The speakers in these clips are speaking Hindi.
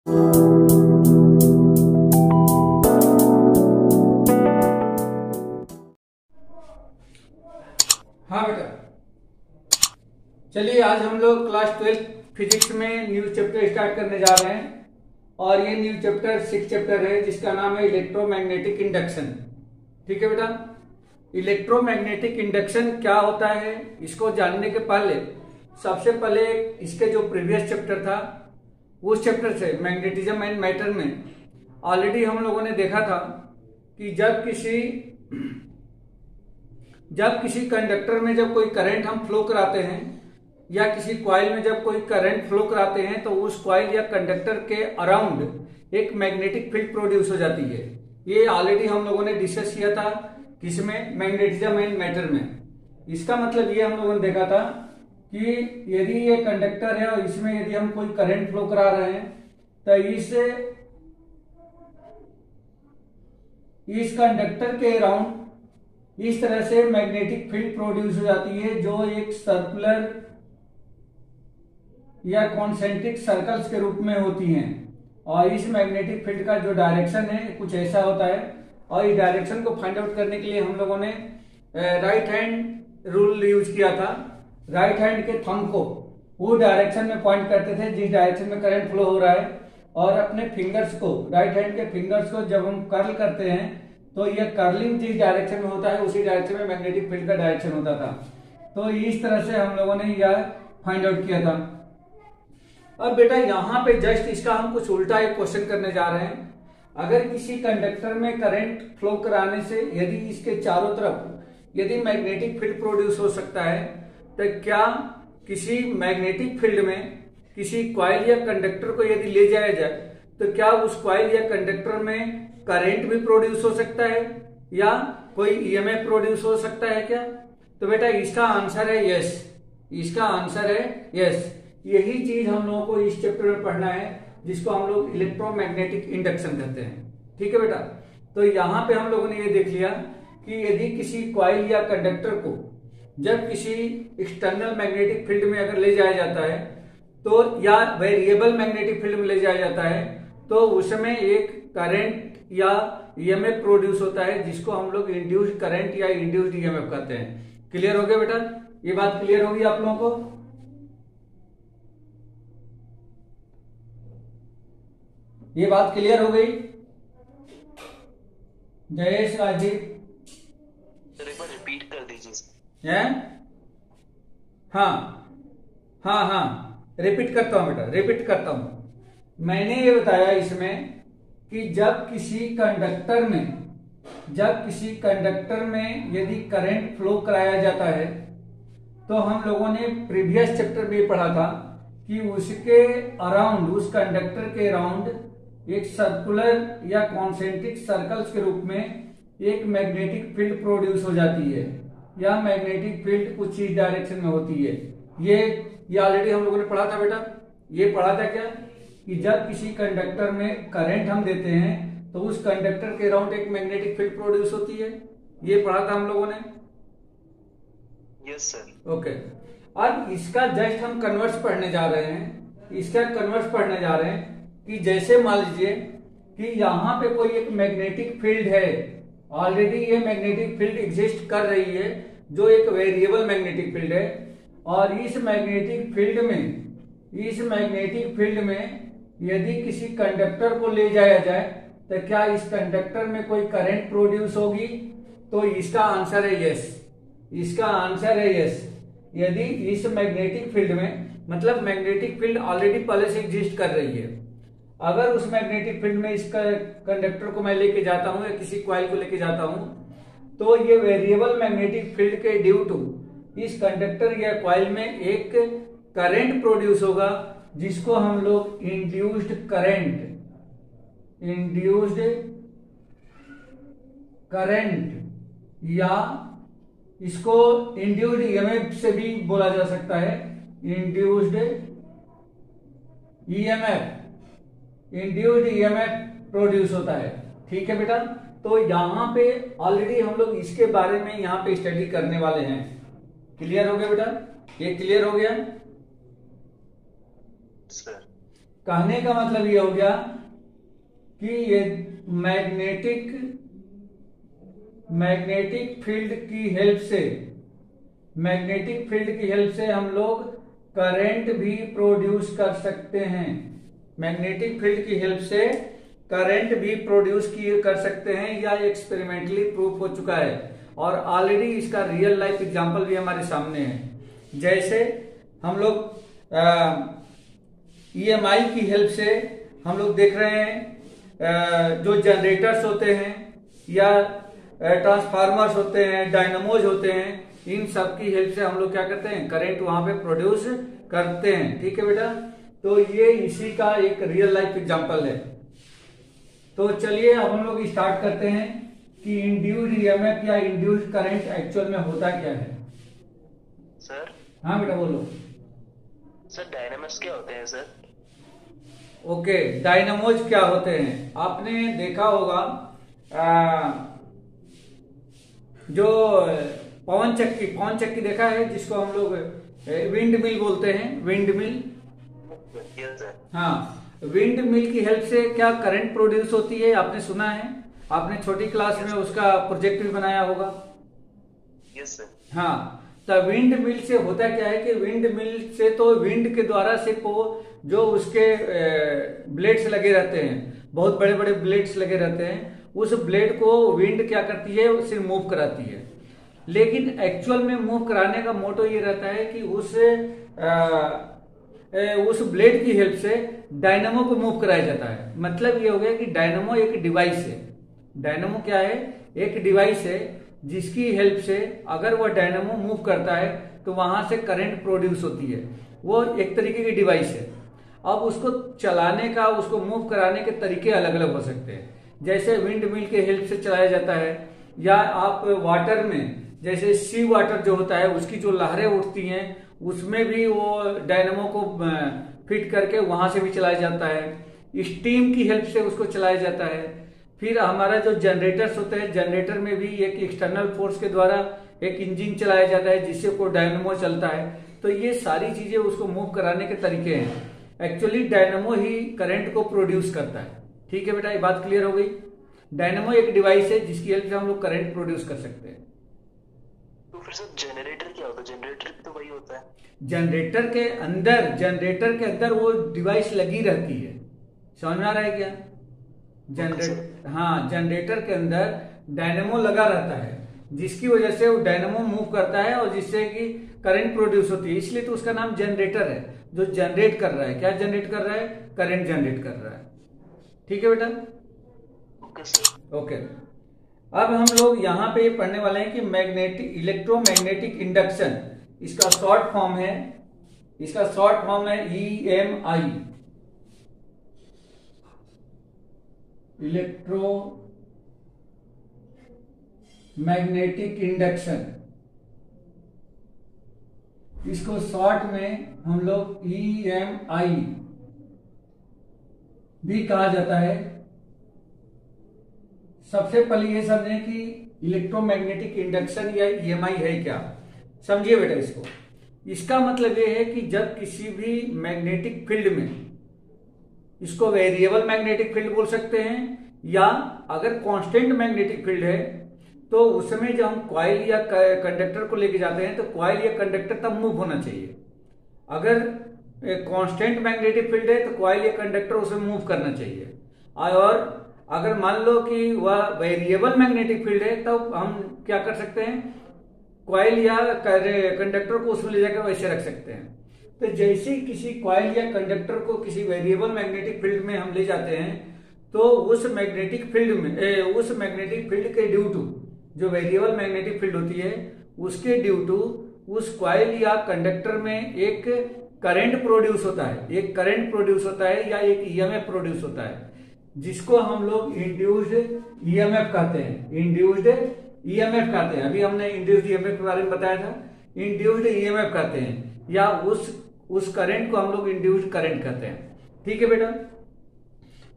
हाँ बेटा, चलिए आज हम लोग क्लास 12 फिजिक्स में न्यू चैप्टर स्टार्ट करने जा रहे हैं और ये न्यू चैप्टर 6 चैप्टर है जिसका नाम है इलेक्ट्रोमैग्नेटिक इंडक्शन। ठीक है बेटा, इलेक्ट्रोमैग्नेटिक इंडक्शन क्या होता है इसको जानने के पहले सबसे पहले इसके जो प्रीवियस चैप्टर था उस चैप्टर से मैग्नेटिज्म एंड मैटर में ऑलरेडी हम लोगों ने देखा था कि जब किसी कंडक्टर में जब कोई करंट हम फ्लो कराते हैं या किसी कॉइल में जब कोई करंट फ्लो कराते हैं तो उस कॉइल या कंडक्टर के अराउंड एक मैग्नेटिक फील्ड प्रोड्यूस हो जाती है। ये ऑलरेडी हम लोगों ने डिस्कस किया था किसमें, मैग्नेटिज्म एंड मैटर में। इसका मतलब ये हम लोगों ने देखा था कि यदि ये कंडक्टर है और इसमें यदि हम कोई करंट फ्लो करा रहे हैं तो इस कंडक्टर के अराउंड इस तरह से मैग्नेटिक फील्ड प्रोड्यूस हो जाती है जो एक सर्कुलर या कॉन्सेंट्रिक सर्कल्स के रूप में होती हैं। और इस मैग्नेटिक फील्ड का जो डायरेक्शन है कुछ ऐसा होता है और इस डायरेक्शन को फाइंड आउट करने के लिए हम लोगों ने राइट हैंड रूल यूज किया था। राइट हैंड के थंब को वो डायरेक्शन में पॉइंट करते थे जिस डायरेक्शन में करंट फ्लो हो रहा है, और अपने फिंगर्स को, राइट हैंड के फिंगर्स को जब हम कर्ल करते हैं तो ये कर्लिंग जिस डायरेक्शन में होता है उसी डायरेक्शन में मैग्नेटिक फील्ड का डायरेक्शन होता था। तो इस तरह से हम लोगों ने यह फाइंड आउट किया था। अब बेटा यहाँ पे जस्ट इसका हम कुछ उल्टा एक क्वेश्चन करने जा रहे हैं। अगर किसी कंडक्टर में करंट फ्लो कराने से यदि इसके चारों तरफ यदि मैग्नेटिक फील्ड प्रोड्यूस हो सकता है तो क्या किसी मैग्नेटिक फील्ड में किसी कॉइल या कंडक्टर को यदि ले जाया जाए तो क्या उस कॉइल या कंडक्टर में करंट भी प्रोड्यूस हो सकता है या कोई ईएमएफ प्रोड्यूस हो सकता है क्या? तो बेटा इसका आंसर है यस। इसका आंसर है यस। यही चीज हम लोगों को इस चैप्टर में पढ़ना है जिसको हम लोग इलेक्ट्रोमैग्नेटिक इंडक्शन कहते हैं। ठीक है बेटा, तो यहाँ पे हम लोगों ने ये देख लिया कि यदि किसी कॉइल या कंडक्टर को जब किसी एक्सटर्नल मैग्नेटिक फील्ड में अगर ले जाया जाता है तो या वेरिएबल मैग्नेटिक फील्ड में ले जाया जाता है तो उसमें एक करंट या ईएमएफ प्रोड्यूस होता है जिसको हम लोग इंड्यूस्ड करंट या इंड्यूस्ड ईएमएफ कहते हैं। क्लियर हो गया बेटा? ये बात क्लियर होगी आप लोगों को? ये बात क्लियर हो गई? जयेश, राजीव, रिपीट कर दीजिए। हाँ रिपीट करता हूं बेटा, रिपीट करता हूं। मैंने ये बताया इसमें कि जब किसी कंडक्टर में यदि करंट फ्लो कराया जाता है तो हम लोगों ने प्रीवियस चैप्टर में पढ़ा था कि उसके अराउंड, उस कंडक्टर के अराउंड एक सर्कुलर या कॉन्सेंट्रिक सर्कल्स के रूप में एक मैग्नेटिक फील्ड प्रोड्यूस हो जाती है या मैग्नेटिक फील्ड कुछ इस डायरेक्शन में होती है। ये ऑलरेडी हम लोगों ने पढ़ा था बेटा। ये पढ़ा था क्या कि जब किसी कंडक्टर में करंट हम देते हैं तो उस कंडक्टर के अराउंड एक मैग्नेटिक फील्ड प्रोड्यूस होती है। ये पढ़ा था हम लोगों ने। Yes sir. ओके, अब इसका जस्ट हम कन्वर्स पढ़ने जा रहे हैं। इसका कन्वर्स पढ़ने जा रहे हैं कि जैसे मान लीजिए कि यहाँ पे कोई एक मैग्नेटिक फील्ड है, ऑलरेडी ये मैग्नेटिक फील्ड एग्जिस्ट कर रही है जो एक वेरिएबल मैग्नेटिक फील्ड है, और इस मैग्नेटिक फील्ड में यदि किसी कंडक्टर को ले जाया जाए तो क्या इस कंडक्टर में कोई करंट प्रोड्यूस होगी? तो इसका आंसर है यस। इसका आंसर है यस। यदि इस मैग्नेटिक फील्ड में, मतलब मैग्नेटिक फील्ड ऑलरेडी पहले से एग्जिस्ट कर रही है, अगर उस मैग्नेटिक फील्ड में इस कंडक्टर को मैं लेके जाता हूं या किसी कॉइल को लेके जाता हूं तो ये वेरिएबल मैग्नेटिक फील्ड के ड्यू टू इस कंडक्टर या कॉइल में एक करंट प्रोड्यूस होगा जिसको हम लोग इंड्यूस्ड करंट या इसको इंड्यूस्ड ईएमएफ से भी बोला जा सकता है। इंड्यूस्ड ईएमएफ प्रोड्यूस होता है। ठीक है बेटा, तो यहां पे ऑलरेडी हम लोग इसके बारे में यहां पे स्टडी करने वाले हैं। क्लियर हो गया बेटा? ये क्लियर हो गया? सर कहने का मतलब ये हो गया कि ये मैग्नेटिक फील्ड की हेल्प से हम लोग करंट भी प्रोड्यूस कर सकते हैं। मैग्नेटिक फील्ड की हेल्प से करंट भी प्रोड्यूस कर सकते हैं, या एक्सपेरिमेंटली प्रूफ हो चुका है और ऑलरेडी इसका रियल लाइफ एग्जांपल भी हमारे सामने है। जैसे हम लोग EMI की हेल्प से हम लोग देख रहे हैं जो जनरेटर्स होते हैं या ट्रांसफार्मर्स होते हैं, डायनामोज होते हैं, इन सब की हेल्प से हम लोग क्या करते हैं, करंट वहां पे प्रोड्यूस करते हैं। ठीक है बेटा, तो ये इसी का एक रियल लाइफ एग्जांपल है। तो चलिए अब हम लोग स्टार्ट करते हैं कि इंड्यूस्ड EMF या इंड्यूस्ड करंट एक्चुअल में होता क्या है। सर। हाँ बेटा बोलो। सर डायनामोस क्या होते हैं सर? ओके, डायनामोज क्या होते हैं, आपने देखा होगा जो पवन चक्की देखा है, जिसको हम लोग विंड मिल बोलते हैं, विंड मिल। Yes sir. हाँ, विंड मिल की हेल्प से क्या करंट प्रोड्यूस होती है, आपने सुना है, आपने छोटी क्लास में उसका प्रोजेक्ट भी बनाया होगा। Yes sir. हाँ, तो विंड मिल से होता क्या है कि विंड मिल से तो विंड के द्वारा सिर्फ वो जो उसके ब्लेड्स लगे रहते हैं, बहुत बड़े बड़े ब्लेड्स लगे रहते हैं, उस ब्लेड को विंड क्या करती है, सिर्फ मूव कराती है। लेकिन एक्चुअल में मूव कराने का मोटो ये रहता है कि उस ब्लेड की हेल्प से डायनामो को मूव कराया जाता है। मतलब ये हो गया कि डायनामो एक डिवाइस है। डायनामो क्या है, एक डिवाइस है जिसकी हेल्प से अगर वह डायनामो मूव करता है तो वहां से करंट प्रोड्यूस होती है। वो एक तरीके की डिवाइस है। अब उसको चलाने का, उसको मूव कराने के तरीके अलग अलग हो सकते हैं। जैसे विंड मिल के हेल्प से चलाया जाता है, या आप वाटर में जैसे सी वाटर जो होता है उसकी जो लहरें उठती हैं उसमें भी वो डायनामो को फिट करके वहां से भी चलाया जाता है। स्टीम की हेल्प से उसको चलाया जाता है। फिर हमारा जो जनरेटर्स होते हैं, जनरेटर में भी एक एक्सटर्नल फोर्स के द्वारा एक इंजन चलाया जाता है जिससे को डायनामो चलता है। तो ये सारी चीजें उसको मूव कराने के तरीके हैं। एक्चुअली डायनामो ही करंट को प्रोड्यूस करता है। ठीक है बेटा, ये बात क्लियर हो गई। डायनामो एक डिवाइस है जिसकी हेल्प से हम लोग करंट प्रोड्यूस कर सकते हैं। तो फिर सर जनरेटर क्या होता है? जनरेटर भी तो वही होता है। जनरेटर के अंदर वो डिवाइस लगी रहती है। समझ में आ रहा है क्या? जनरेटर के अंदर डायनामो लगा रहता है जिसकी वजह से वो डायनामो मूव करता है और जिससे कि करंट प्रोड्यूस होती है। इसलिए तो उसका नाम जनरेटर है, जो जनरेट कर रहा है। क्या जनरेट कर रहा है? करंट जनरेट कर रहा है। ठीक है बेटा, ओके सर। ओके। अब हम लोग यहाँ पे पढ़ने वाले हैं कि इलेक्ट्रोमैग्नेटिक इंडक्शन, इसका शॉर्ट फॉर्म है EMI, इलेक्ट्रोमैग्नेटिक इंडक्शन। इसको शॉर्ट में हम लोग EMI भी कहा जाता है। सबसे पहले ये समझें कि इलेक्ट्रोमैग्नेटिक इंडक्शन या EMI है क्या। समझिए बेटा इसको। इसका मतलब ये है कि जब किसी भी मैग्नेटिक फील्ड में, इसको वेरिएबल मैग्नेटिक फील्ड बोल सकते हैं, या अगर कांस्टेंट मैग्नेटिक फील्ड है तो उसमें जब हम कॉइल या कंडक्टर को लेके जाते हैं तो कॉइल या कंडक्टर तब मूव होना चाहिए। अगर कांस्टेंट मैग्नेटिक फील्ड है तो कॉइल या कंडक्टर उसमें मूव करना चाहिए। और अगर मान लो कि वह वेरिएबल मैग्नेटिक फील्ड है तो हम क्या कर सकते हैं, कॉइल या कंडक्टर को उसमें ले जाकर वैसे रख सकते हैं। तो जैसे ही किसी कॉइल या कंडक्टर को किसी वेरिएबल मैग्नेटिक फील्ड में हम ले जाते हैं तो उस मैग्नेटिक फील्ड के ड्यू टू, जो वेरिएबल मैग्नेटिक फील्ड होती है उसके ड्यू टू उस कॉइल या कंडक्टर में एक करंट प्रोड्यूस होता है, या एक EMF प्रोड्यूस होता है, जिसको हम लोग इंड्यूस्ड EMF कहते हैं। अभी हमने इंड्यूस्ड EMF के बारे में बताया था। इंड्यूस्ड EMF कहते हैं, या उस करंट को हम लोग इंड्यूस्ड करंट कहते हैं। ठीक है बेटा,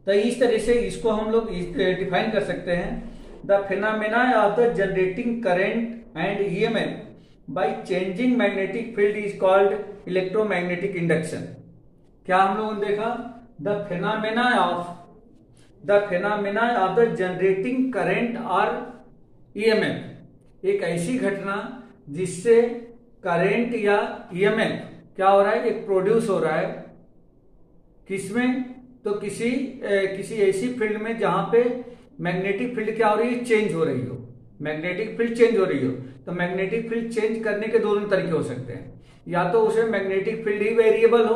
तो इस तरह से इसको हम लोग डिफाइन कर सकते हैं। The phenomena of the generating current and EMF by changing magnetic field is called electromagnetic induction. क्या हम लोगों ने देखा? The phenomena of the generating current और ईएमएफ, एक ऐसी घटना जिससे करंट या ईएमएफ क्या हो रहा है, एक प्रोड्यूस हो रहा है। किसमें? तो किसी ऐसी फील्ड में जहां पे मैग्नेटिक फील्ड क्या हो रही है, चेंज हो रही हो, मैग्नेटिक फील्ड चेंज हो रही हो। तो मैग्नेटिक फील्ड चेंज करने के दोनों तरीके हो सकते हैं, या तो उसमें मैग्नेटिक फील्ड ही वेरिएबल हो,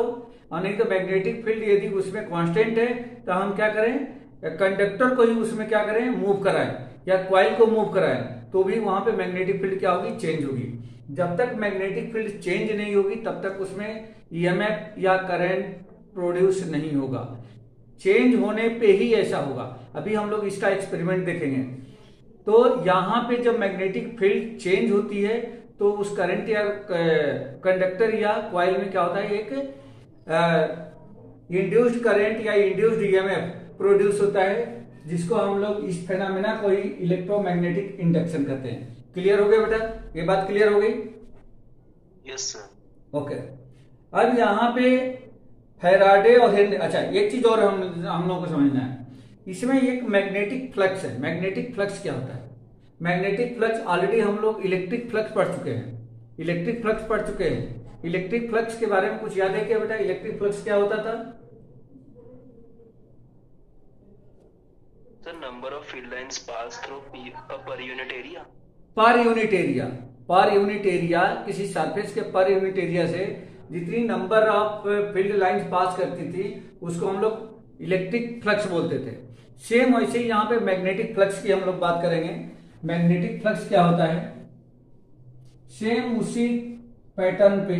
और नहीं तो मैग्नेटिक फील्ड यदि उसमें कांस्टेंट है तो हम क्या करें, कंडक्टर को ही उसमें क्या करें, मूव कराएं, या क्वाइल को मूव कराएं, तो भी वहां पे मैग्नेटिक फील्ड क्या होगी, चेंज होगी। जब तक मैग्नेटिक फील्ड चेंज नहीं होगी तब तक उसमें ईएमएफ या करंट प्रोड्यूस नहीं होगा। चेंज होने पे ही ऐसा होगा। अभी हम लोग इसका एक्सपेरिमेंट देखेंगे। तो यहां पे जब मैग्नेटिक फील्ड चेंज होती है तो उस करंट या कंडक्टर या कॉइल में क्या होता है, एक इंड्यूस्ड करंट या इंड्यूस्ड ईएमएफ प्रोड्यूस होता है, जिसको हम लोग इस फेनामेना को ही इलेक्ट्रोमैग्नेटिक इंडक्शन कहते हैं। क्लियर हो गया बेटा? ये बात क्लियर हो गई? Yes sir. ओके। अब यहाँ पे फैराडे और हेनरी, अच्छा एक चीज और हम लोगों को समझना है, इसमें एक मैग्नेटिक फ्लक्स है। मैग्नेटिक फ्लक्स क्या होता है? मैग्नेटिक फ्लक्स ऑलरेडी हम लोग इलेक्ट्रिक फ्लक्स पढ़ चुके हैं, इलेक्ट्रिक फ्लक्स पढ़ चुके हैं। इलेक्ट्रिक फ्लक्स के बारे में कुछ याद है क्या बेटा? इलेक्ट्रिक फ्लक्स क्या होता था? Sir number of field lines pass through per unit area. Per unit area, per unit area, किसी सरफेस के पर यूनिट एरिया से जितनी number of field lines pass करती थी उसको हम लोग इलेक्ट्रिक फ्लक्स बोलते थे। सेम वैसे ही यहाँ पे मैग्नेटिक फ्लक्स की हम लोग बात करेंगे। मैग्नेटिक फ्लक्स क्या होता है? सेम उसी पैटर्न पे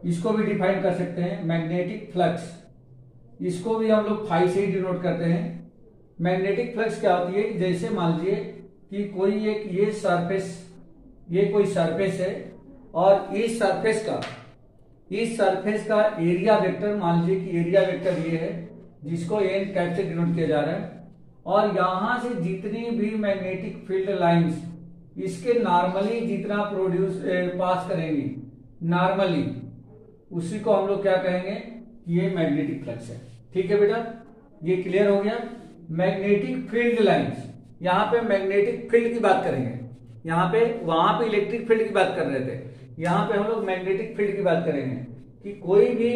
इसको भी डिफाइन कर सकते हैं। मैग्नेटिक फ्लक्स, इसको भी हम लोग फाई से ही डिनोट करते हैं। मैग्नेटिक फ्लक्स क्या होती है, जैसे मान लीजिए कि कोई एक ये कोई सरफेस है और इस सरफेस का एरिया वेक्टर, मान लीजिए कि एरिया वेक्टर ये है जिसको एन कैप से डिनोट किया जा रहा है, और यहां से जितनी भी मैग्नेटिक फील्ड लाइंस इसके नॉर्मली जितना प्रोड्यूस पास करेंगी नॉर्मली, उसी को हम लोग क्या कहेंगे, ये मैग्नेटिक फ्लक्स है। ठीक है बेटा, ये क्लियर हो गया। मैग्नेटिक फील्ड लाइंस, यहाँ पे मैग्नेटिक फील्ड की बात करेंगे, यहाँ पे वहां पे इलेक्ट्रिक फील्ड की बात कर रहे थे, यहाँ पे हम लोग मैग्नेटिक फील्ड की बात करेंगे कि कोई भी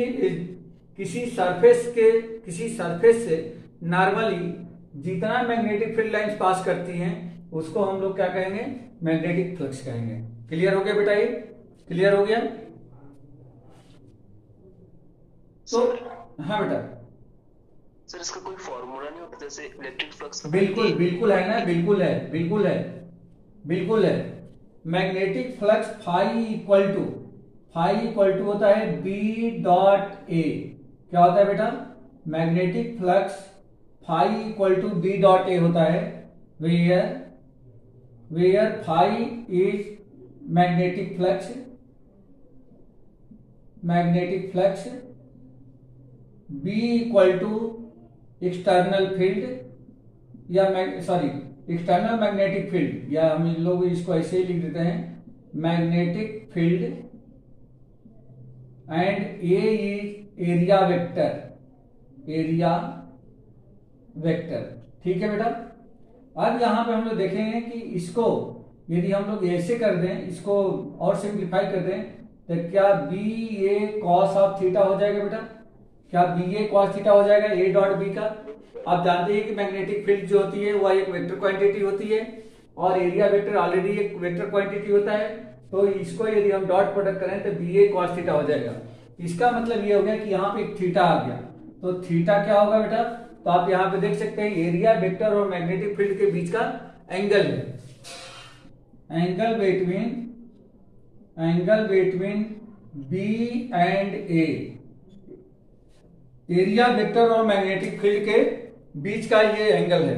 किसी सरफेस से नॉर्मली जितना मैग्नेटिक फील्ड लाइंस पास करती हैं उसको हम लोग क्या कहेंगे, मैग्नेटिक फ्लक्स कहेंगे। क्लियर हो गया बेटा? ये क्लियर हो गया? तो हाँ बेटा। सर इसका कोई फॉर्मूला नहीं होता जैसे इलेक्ट्रिक फ्लक्स? बिल्कुल है ना, बिल्कुल है। Magnetic flux phi equal to होता है बी डॉट ए। क्या होता है बेटा? Magnetic flux phi equal to B dot A होता है, where phi is magnetic flux, B equal to external field या एक्सटर्नल मैग्नेटिक फील्ड, या हम लोग इसको ऐसे ही लिख देते हैं magnetic field, and A is area vector. ठीक है बेटा? अब यहां पे हम लोग देखेंगे कि इसको यदि हम लोग ऐसे कर दें, इसको और सिंप्लीफाई कर दें, तो क्या B A cos of theta हो जाएगा बेटा? क्या बी ए कॉस थीटा हो जाएगा ए डॉट बी का? आप जानते हैं कि मैग्नेटिक फील्ड जो होती है वह एक वेक्टर क्वांटिटी होती है और एरिया वेक्टर ऑलरेडी एक वेक्टर क्वांटिटी होता है। तो इसको यदि हम डॉट प्रोडक्ट करें तो बी ए कॉस थीटा हो जाएगा। इसका मतलब ये हो गया कि यहाँ पे एक थीटा आ गया, तो थीटा क्या होगा बेटा? तो आप यहाँ पे देख सकते हैं एरिया वेक्टर और मैग्नेटिक फील्ड के बीच का एंगल है, angle between B and A, area vector और मैग्नेटिक फील्ड के बीच का ये एंगल है।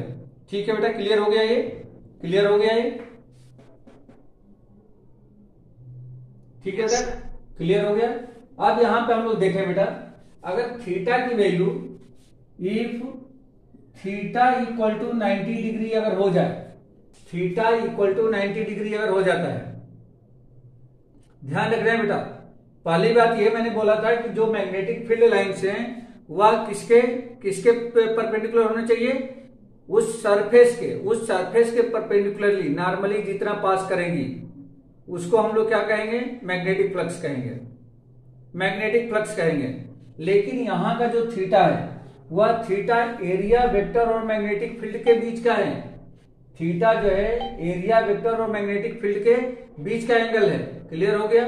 ठीक है बेटा? क्लियर हो गया? ये क्लियर हो गया? ये ठीक है सर? क्लियर हो गया। अब यहां पे हम लोग देखें बेटा, अगर थीटा की value if theta equal to 90 degree अगर हो जाए, थीटा इक्वल टू 90 डिग्री अगर हो जाता है, ध्यान रख रहे हैं बेटा। पहली बात ये मैंने बोला था कि जो मैग्नेटिक फील्ड लाइंस हैं वह किसके किसके परपेंडिकुलर होना चाहिए, उस सरफेस के परपेंडिकुलरली नॉर्मली जितना पास करेंगी उसको हम लोग क्या कहेंगे, मैग्नेटिक फ्लक्स कहेंगे, मैग्नेटिक फ्लक्स कहेंगे। लेकिन यहां का जो थीटा है वह थीटा एरिया वेक्टर और मैग्नेटिक फील्ड के बीच का है। थीटा जो है एरिया वेक्टर और मैग्नेटिक फील्ड के बीच का एंगल है। क्लियर हो गया।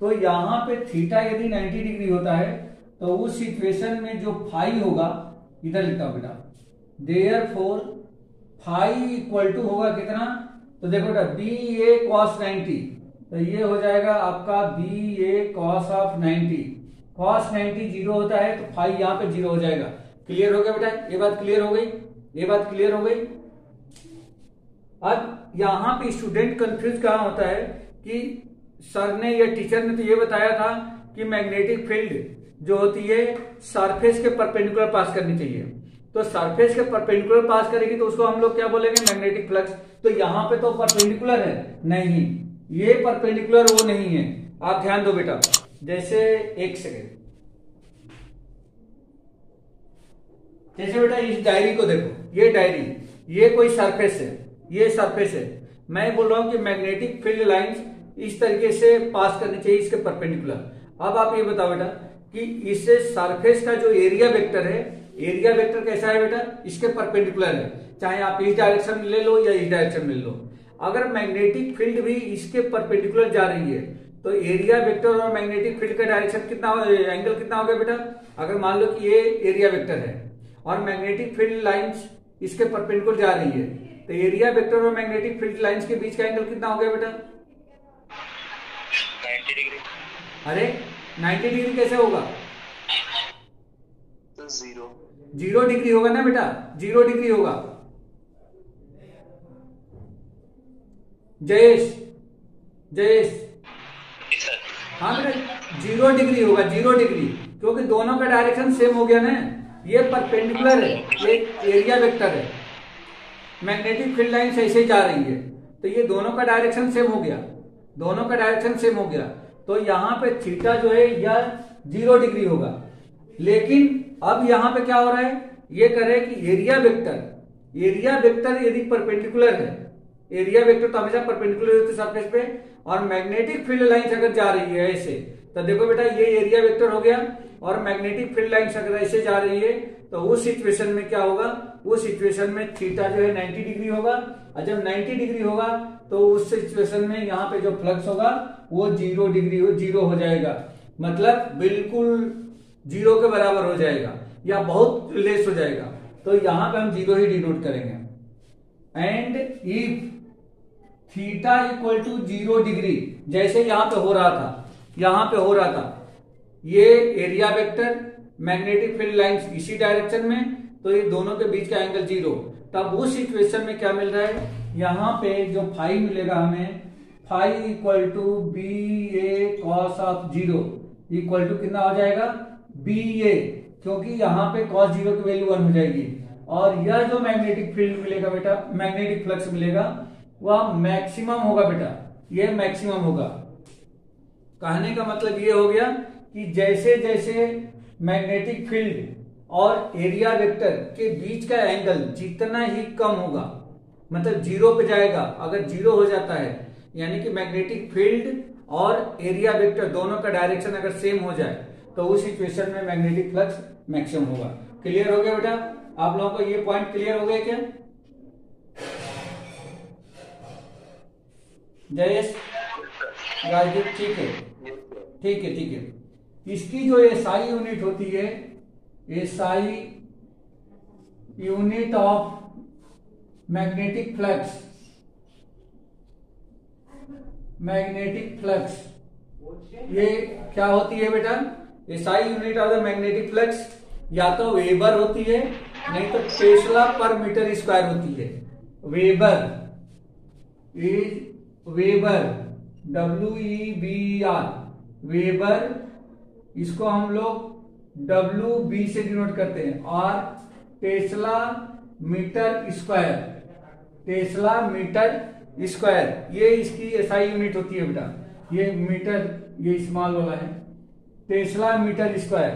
तो यहां पे थीटा यदि 90 डिग्री होता है तो उस सिचुएशन में जो फाई होगा, इधर लिखता हूं बेटा, देयरफॉर फाई इक्वल टू होगा कितना, तो देखो बेटा बी ए कॉस 90, तो ये हो जाएगा आपका B A cos of 90। Cos 90 zero होता है तो फाई यहाँ पे जीरो हो जाएगा। क्लियर हो गया बेटा, ये बात क्लियर हो गई, ये बात क्लियर हो गई। अब यहाँ पे स्टूडेंट कंफ्यूज कहाँ होता है कि सर ने या टीचर ने तो ये बताया था कि मैग्नेटिक फील्ड जो होती है सरफेस के परपेंडिकुलर पास करनी चाहिए, तो सरफेस के परपेंडिकुलर पास करेगी तो उसको हम लोग क्या बोलेंगे, मैग्नेटिक फ्लक्स। तो यहाँ पे तो परपेंडिकुलर है, नहीं ये परपेंडिकुलर वो नहीं है। आप ध्यान दो बेटा, जैसे एक सेकेंड, जैसे बेटा इस डायरी को देखो, ये डायरी, ये कोई सरफेस है, ये सरफेस है। मैं बोल रहा हूं कि मैग्नेटिक फील्ड लाइंस इस तरीके से पास करनी चाहिए इसके परपेंडिकुलर। अब आप ये बताओ बेटा कि इससे सरफेस का जो एरिया वेक्टर है, एरिया वेक्टर कैसा है बेटा, इसके परपेंडिकुलर है, चाहे आप इस डायरेक्शन में ले लो या इस डायरेक्शन में ले लो। अगर मैग्नेटिक फील्ड भी इसके परपेंडिकुलर जा रही है तो एरिया वेक्टर और मैग्नेटिक फील्ड का डायरेक्शन कितना, एंगल कितना हो गया बेटा। अगर मान लो कि ये एरिया वेक्टर है और मैग्नेटिक फील्ड लाइंस इसके परपेंडिकुलर जा रही है, तो एरिया वेक्टर और मैग्नेटिक फील्ड लाइंस के बीच का एंगल कितना हो गया बेटा, 90 डिग्री। अरे 90 डिग्री कैसे होगा, तो 0 डिग्री होगा ना बेटा, 0 डिग्री होगा। जयेश, हाँ बेटा 0 डिग्री होगा, 0 डिग्री, क्योंकि दोनों का डायरेक्शन सेम हो गया ना। ये परपेंडिकुलर है, ये एरिया वेक्टर है, मैग्नेटिक फील्ड लाइन ऐसे ही जा रही है, तो ये दोनों का डायरेक्शन सेम हो गया, दोनों का डायरेक्शन सेम हो गया। तो यहाँ पे थीटा जो है यह 0 डिग्री होगा। लेकिन अब यहाँ पे क्या हो रहा है, ये कह रहे हैं कि एरिया वेक्टर यदि परपेंडिकुलर है, एरिया वेक्टर तो हमेशा परपेंडिकुलर होते सरफेस पे, और मैग्नेटिक फील्ड लाइंस अगर जा रही है ऐसे, तो देखो बेटा ये एरिया वेक्टर हो गया और मैग्नेटिक फील्ड लाइंस अगर ऐसे जा रही है तो उस सिचुएशन में क्या होगा, उस सिचुएशन में थीटा जो है 90 डिग्री होगा। और जब 90 डिग्री होगा तो उस सिचुएशन में यहाँ पे जो फ्लक्स होगा वो 0 डिग्री 0 हो जाएगा, मतलब बिल्कुल 0 के बराबर हो जाएगा या बहुत लेस हो जाएगा। तो यहाँ पे हम 0 ही डिनोट करेंगे। And if theta equal to 0 degree, जैसे यहाँ पे हो रहा था, यहाँ पे हो रहा था, ये area vector magnetic field lines इसी डायरेक्शन में, तो ये दोनों के बीच का एंगल 0। तब उस सिचुएशन में क्या मिल रहा है, यहाँ पे जो फाई मिलेगा हमें, phi equal to B A cos of 0 equal to कितना हो जाएगा, बी ए, क्योंकि यहाँ पे कॉस 0 की वैल्यू 1 हो जाएगी। और यह जो मैग्नेटिक फील्ड मिलेगा बेटा, मैग्नेटिक फ्लक्स मिलेगा, वह मैक्सिमम होगा बेटा, ये मैक्सिमम होगा। कहने का मतलब ये हो गया कि जैसे जैसे मैग्नेटिक फील्ड और एरिया वेक्टर के बीच का एंगल जितना ही कम होगा, मतलब 0 पे जाएगा, अगर 0 हो जाता है यानी कि मैग्नेटिक फील्ड और एरिया वेक्टर दोनों का डायरेक्शन अगर सेम हो जाए तो उस सिचुएशन में मैग्नेटिक फ्लक्स मैक्सिमम होगा। क्लियर हो गया बेटा, आप लोगों को ये पॉइंट क्लियर हो गया क्या? जयेश, राजदीप, ठीक है, ठीक है, ठीक है। इसकी जो एसआई यूनिट होती है, SI unit of magnetic flux, magnetic flux, ये क्या होती है बेटा, SI unit of the magnetic flux या तो वेबर होती है, नहीं तो टेस्ला पर मीटर स्क्वायर होती है। Weber is weber, WEBER, weber, इसको हम लोग WB से डिनोट करते हैं, और tesla metre square, tesla metre square, ये इसकी एसआई यूनिट होती है बेटा। ये मीटर, ये स्मॉल वाला है, टेस्ला मीटर स्क्वायर।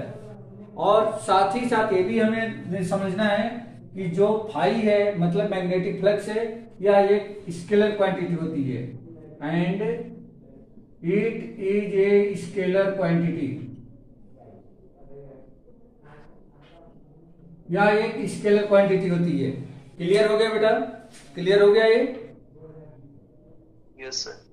और साथ ही साथ ये भी हमें समझना है कि जो फाई है मतलब मैग्नेटिक फ्लक्स है, यह एक स्केलर क्वांटिटी होती है and it is a scalar quantity. यह एक स्केलर क्वांटिटी होती है। क्लियर हो गया बेटा? क्लियर हो गया ये? Yes sir.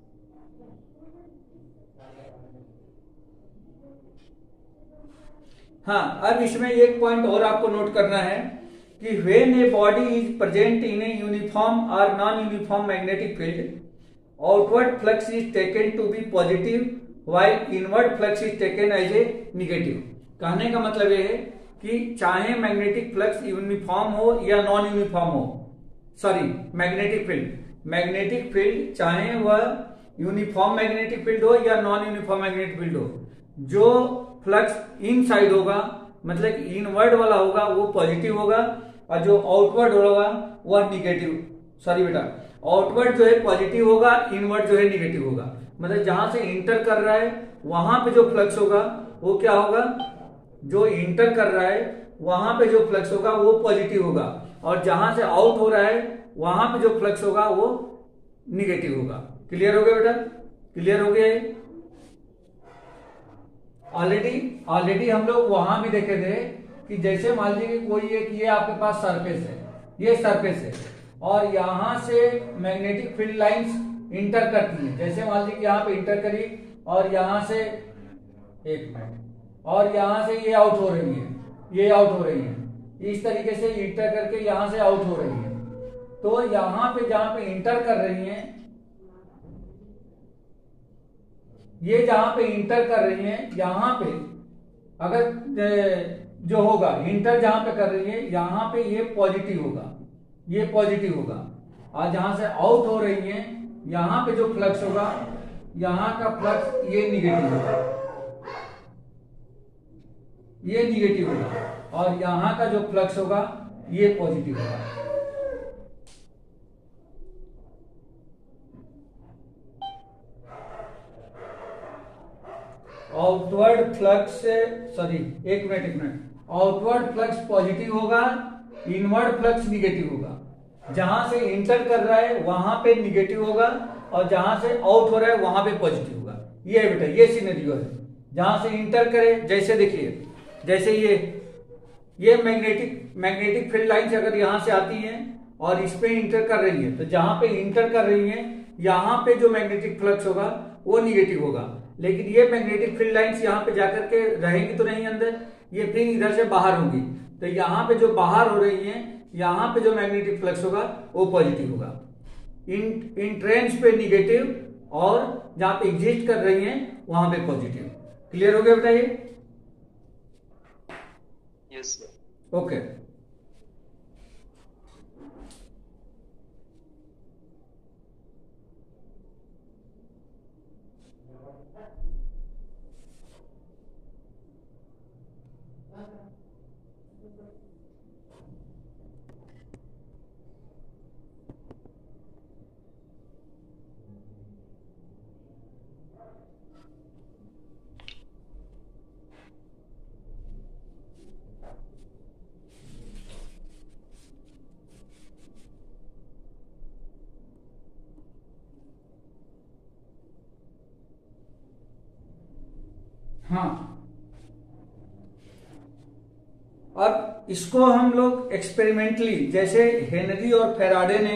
हाँ, अब इसमें एक पॉइंट और आपको नोट करना है कि when a body is present in a uniform और non uniform magnetic field, outward flux is taken to be positive while inward flux is taken as a negative. कहने का मतलब ये है कि चाहे मैग्नेटिक फ्लक्स यूनिफॉर्म हो या नॉन यूनिफॉर्म हो, सॉरी मैग्नेटिक फील्ड चाहे वह यूनिफॉर्म मैग्नेटिक फील्ड हो या नॉन यूनिफॉर्म मैग्नेटिक फील्ड हो, जो फ्लक्स इन साइड होगा मतलब इनवर्ड वाला होगा वो पॉजिटिव होगा और जो आउटवर्ड होगा वह निगेटिव, सॉरी बेटा, आउटवर्ड जो है पॉजिटिव होगा, इनवर्ड जो है निगेटिव होगा। मतलब जहां से इंटर कर रहा है वहां पे जो फ्लक्स होगा वो क्या होगा, जो इंटर कर रहा है वहां पे जो फ्लक्स होगा वो पॉजिटिव होगा और जहां से आउट हो रहा है वहां पे जो फ्लक्स होगा वो निगेटिव होगा। क्लियर हो गया बेटा? क्लियर हो गया? ऑलरेडी हम लोग वहां भी देखे थे कि जैसे मान लीजिए कि कोई एक ये आपके पास सरफेस है, ये सरफेस है और यहां से मैग्नेटिक फील्ड लाइंस इंटर करती है। जैसे मान लीजिए कि यहाँ पे इंटर करी और यहां से एक मिनट और यहां से ये आउट हो रही है, ये आउट हो रही है, इस तरीके से इंटर करके यहां से आउट हो रही है। तो यहां पे जहां पे इंटर कर रही है, ये जहां पे इंटर कर रही है यहां पे अगर जो होगा इंटर जहां पे कर रही है यहां पे ये पॉजिटिव होगा, ये पॉजिटिव होगा और जहां से आउट हो रही है यहां पे जो फ्लक्स होगा यहां का फ्लक्स ये निगेटिव होगा, ये निगेटिव होगा और यहां का जो फ्लक्स होगा ये पॉजिटिव होगा। आउटवर्ड फ्लक्स, सॉरी एक मिनट, आउटवर्ड फ्लक्स पॉजिटिव होगा, इनवर्ड फ्लक्स निगेटिव होगा। जहां से इंटर कर रहा है वहां पे निगेटिव होगा और जहां से आउट हो रहा है वहां पे पॉजिटिव होगा। ये है बेटा, ये सिनेरियो है। जहां से इंटर करे, जैसे देखिए जैसे ये मैग्नेटिक फील्ड लाइंस अगर यहां से आती हैं और इस पे इंटर कर रही है तो जहां पे इंटर कर रही है यहां पे जो मैग्नेटिक फ्लक्स होगा वो निगेटिव होगा। लेकिन ये मैग्नेटिक फील्ड लाइंस यहाँ पे जाकर के रहेंगी तो नहीं अंदर, ये फिर इधर से बाहर होंगी। तो यहाँ पे जो बाहर हो रही है यहाँ पे जो मैग्नेटिक फ्लक्स होगा वो पॉजिटिव होगा, इन ट्रेन्स पे निगेटिव और जहां पे एग्जिस्ट कर रही है वहां पे पॉजिटिव। क्लियर हो गया बेटा ये? Yes sir. ओके। हाँ, अब इसको हम लोग एक्सपेरिमेंटली, जैसे हेनरी और फेराडे ने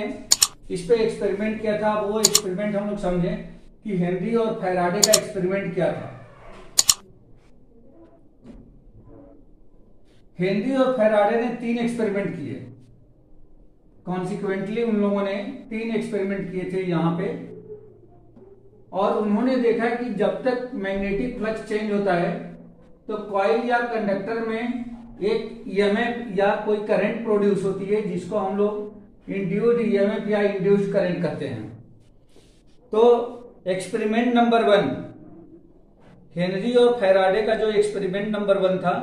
इस पे एक्सपेरिमेंट किया था, वो एक्सपेरिमेंट हम लोग समझे कि हेनरी और फेराडे का एक्सपेरिमेंट क्या था। हेनरी और फेराडे ने 3 एक्सपेरिमेंट किए, कॉन्सिक्वेंटली उन लोगों ने 3 एक्सपेरिमेंट किए थे यहां पे, और उन्होंने देखा कि जब तक मैग्नेटिक फ्लक्स चेंज होता है तो कॉइल या कंडक्टर में एक ईएमएफ या कोई करंट प्रोड्यूस होती है जिसको हम लोग इंड्यूस्ड ईएमएफ या इंड्यूस्ड करंट कहते हैं। तो एक्सपेरिमेंट नंबर 1, हेनरी और फेराडे का जो एक्सपेरिमेंट नंबर 1 था,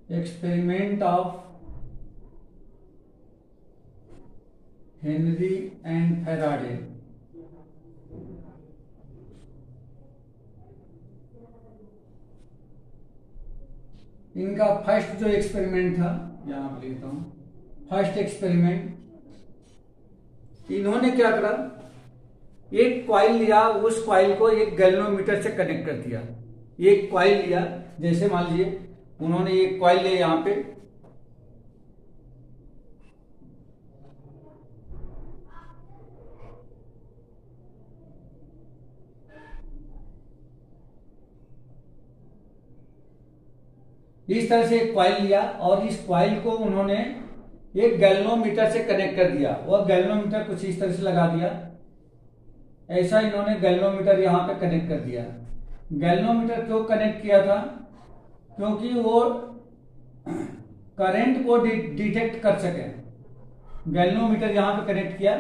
experiment of Henry and Faraday. इनका फर्स्ट जो एक्सपेरिमेंट था, यहां पर लिखता हूं, फर्स्ट एक्सपेरिमेंट, इन्होंने क्या करा, एक कॉइल लिया, उस कॉइल को एक गैल्वेनोमीटर से कनेक्ट कर दिया। एक कॉइल लिया, जैसे मान लीजिए उन्होंने एक कॉइल लिया यहां पे, इस तरह से एक कॉइल लिया और इस कॉइल को उन्होंने एक गैल्वेनोमीटर से कनेक्ट कर दिया। और गैल्वेनोमीटर कुछ इस तरह से लगा दिया, ऐसा इन्होंने गैल्वेनोमीटर यहां पे कनेक्ट कर दिया। गैल्वेनोमीटर क्यों कनेक्ट किया था? क्योंकि वो करंट को डिटेक्ट कर सके। गैल्वेनोमीटर यहां पे कनेक्ट किया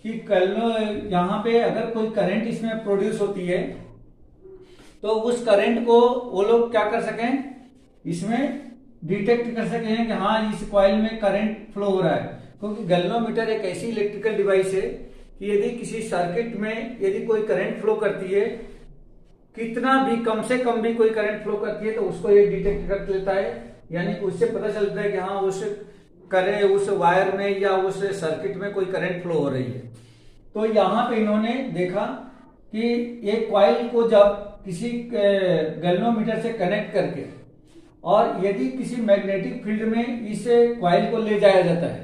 कि यहां पे अगर कोई करंट इसमें प्रोड्यूस होती है तो उस करंट को वो लोग क्या कर सकें, इसमें डिटेक्ट कर सके हैं कि हाँ इस कॉइल में करंट फ्लो हो रहा है। क्योंकि गैल्वेनोमीटर एक ऐसी इलेक्ट्रिकल डिवाइस है कि यदि किसी सर्किट में यदि कोई करंट फ्लो करती है, कितना भी कम से कम भी कोई करंट फ्लो करती है, तो उसको ये डिटेक्ट कर लेता है। यानी कि उससे पता चलता है कि हाँ उस वायर में या उस सर्किट में कोई करंट फ्लो हो रही है। तो यहां पे इन्होंने देखा कि एक कॉइल को जब किसी गैल्वेनोमीटर से कनेक्ट करके और यदि किसी मैग्नेटिक फील्ड में इस कॉइल को ले जाया जाता है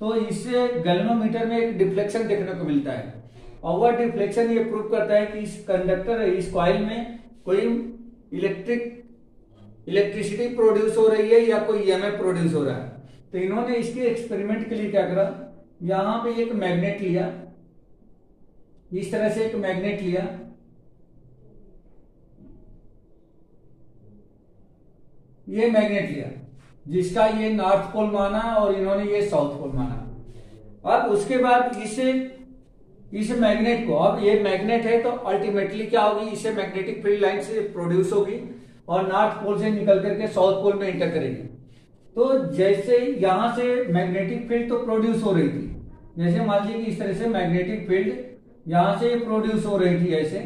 तो इससे गैल्वेनोमीटर में एक डिफ्लेक्शन देखने को मिलता है। और वह डिफ्लेक्शन ये प्रूव करता है कि इस कॉइल में कोई इलेक्ट्रिसिटी प्रोड्यूस हो रही है या कोई ईएमएफ प्रोड्यूस हो रहा है। तो इन्होंने इसके एक्सपेरिमेंट के लिए क्या करा, यहां पे एक मैग्नेट लिया, इस तरह से एक मैग्नेट लिया, ये मैग्नेट लिया जिसका ये नॉर्थ पोल माना और इन्होंने ये साउथ पोल माना। अब उसके बाद इस मैग्नेट को, अब ये मैग्नेट है तो अल्टीमेटली क्या होगी, इसे मैग्नेटिक फील्ड लाइन से प्रोड्यूस होगी और नॉर्थ पोल से निकल करके साउथ पोल में इंटर करेगी। तो जैसे यहां से मैग्नेटिक फील्ड तो प्रोड्यूस हो रही थी, जैसे मान लीजिए कि इस तरह से मैग्नेटिक फील्ड यहां से प्रोड्यूस हो रही थी, ऐसे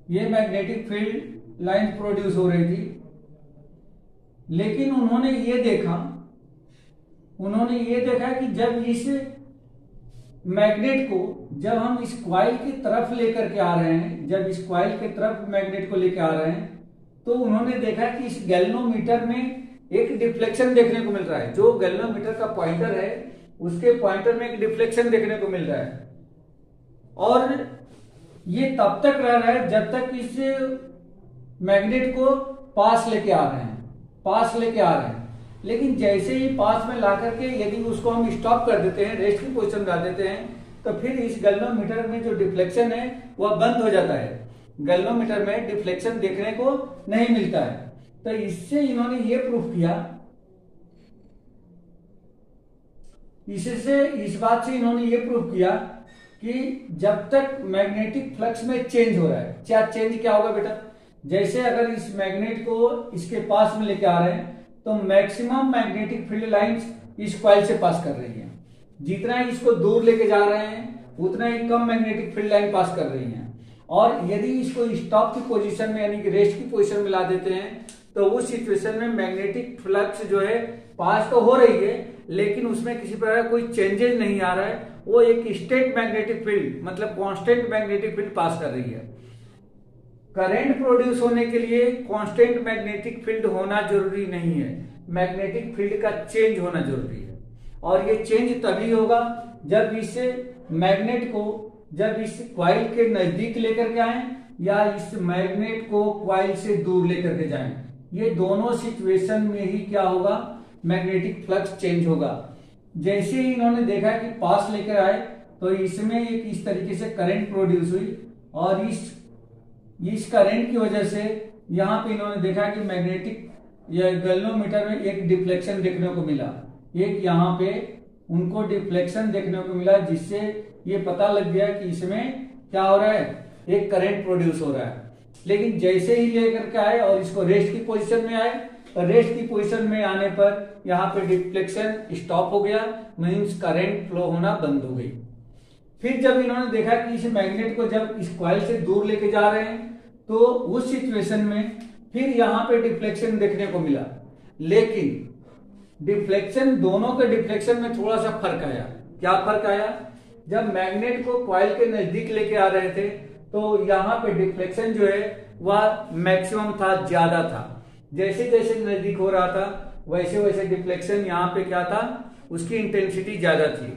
ये मैग्नेटिक फील्ड लाइन प्रोड्यूस हो रही थी। लेकिन उन्होंने ये देखा कि जब इस मैग्नेट को जब हम इस कॉइल की तरफ लेकर के आ रहे हैं, जब इस कॉइल की तरफ मैग्नेट को लेकर आ रहे हैं, तो उन्होंने देखा कि इस गैल्वेनोमीटर में एक डिफ्लेक्शन देखने को मिल रहा है। जो गैल्वेनोमीटर का पॉइंटर है उसके पॉइंटर में एक डिफ्लेक्शन देखने को मिल रहा है। और ये तब तक रह रहा है जब तक इस मैग्नेट को पास लेके आ रहे हैं, लेकिन जैसे ही पास में ला करके यदि उसको हम स्टॉप कर देते हैं, रेस्ट की पोजीशन डाल देते हैं, तो फिर इस गैल्वेनोमीटर में जो डिफ्लेक्शन है वह बंद हो जाता है। गैल्वेनोमीटर में डिफ्लेक्शन देखने को नहीं मिलता है। तो इससे इन्होंने ये प्रूफ किया, इस बात से इन्होंने ये प्रूफ किया कि जब तक मैग्नेटिक फ्लक्स में चेंज हो रहा है, चेंज क्या होगा बेटा, जैसे अगर इस मैग्नेट को इसके पास में लेके आ रहे हैं तो मैक्सिमम मैग्नेटिक फील्ड लाइंस इस कॉइल से पास कर रही हैं। जितना ही इसको दूर लेके जा रहे हैं उतना ही कम मैग्नेटिक फील्ड लाइन पास कर रही हैं। और यदि इसको स्टॉप की पोजीशन में यानी कि रेस्ट की पोजीशन में ला देते हैं तो उस सिचुएशन में मैग्नेटिक फ्लक्स जो है पास तो हो रही है लेकिन उसमें किसी प्रकार कोई चेंजेस नहीं आ रहा है। वो एक स्टेट मैग्नेटिक फील्ड मतलब कांस्टेंट मैग्नेटिक फील्ड पास कर रही है। करंट प्रोड्यूस होने के लिए कांस्टेंट मैग्नेटिक फील्ड होना जरूरी नहीं है, मैग्नेटिक फील्ड का चेंज होना जरूरी है। और ये चेंज तभी होगा जब इस मैग्नेट को जब इस कॉइल के नजदीक लेकर के आए या इस मैग्नेट को कॉइल से दूर लेकर के जाएं। ये दोनों सिचुएशन में ही क्या होगा, मैग्नेटिक फ्लक्स चेंज होगा। जैसे ही इन्होंने देखा कि पास लेकर आए तो इसमें एक इस तरीके से करंट प्रोड्यूस हुई और इस करंट की वजह से यहाँ पे इन्होंने देखा कि मैग्नेटिक या गैल्वेनोमीटर में एक डिफ्लेक्शन देखने को मिला। एक यहाँ पे उनको डिफ्लेक्शन देखने को मिला जिससे ये पता लग गया कि इसमें क्या हो रहा है, एक करंट प्रोड्यूस हो रहा है। लेकिन जैसे ही लेकर के आए और इसको रेस्ट की पोजीशन में आए, और रेस्ट की पोजीशन में आने पर यहाँ पे डिफ्लेक्शन स्टॉप हो गया, मीन्स करंट फ्लो होना बंद हो गई। फिर जब इन्होंने देखा कि इस मैग्नेट को जब इस कॉइल से दूर लेके जा रहे हैं, तो उस सिचुएशन में फिर यहाँ पे डिफ्लेक्शन देखने को मिला, लेकिन डिफ्लेक्शन, दोनों के डिफ्लेक्शन में थोड़ा सा फर्क आया। क्या फर्क आया? जब मैग्नेट को कॉइल के नजदीक लेके आ रहे थे तो यहाँ पे डिफ्लेक्शन जो है वह मैक्सिमम था, ज्यादा था। जैसे जैसे नजदीक हो रहा था वैसे वैसे डिफ्लेक्शन यहाँ पे क्या था, उसकी इंटेंसिटी ज्यादा थी।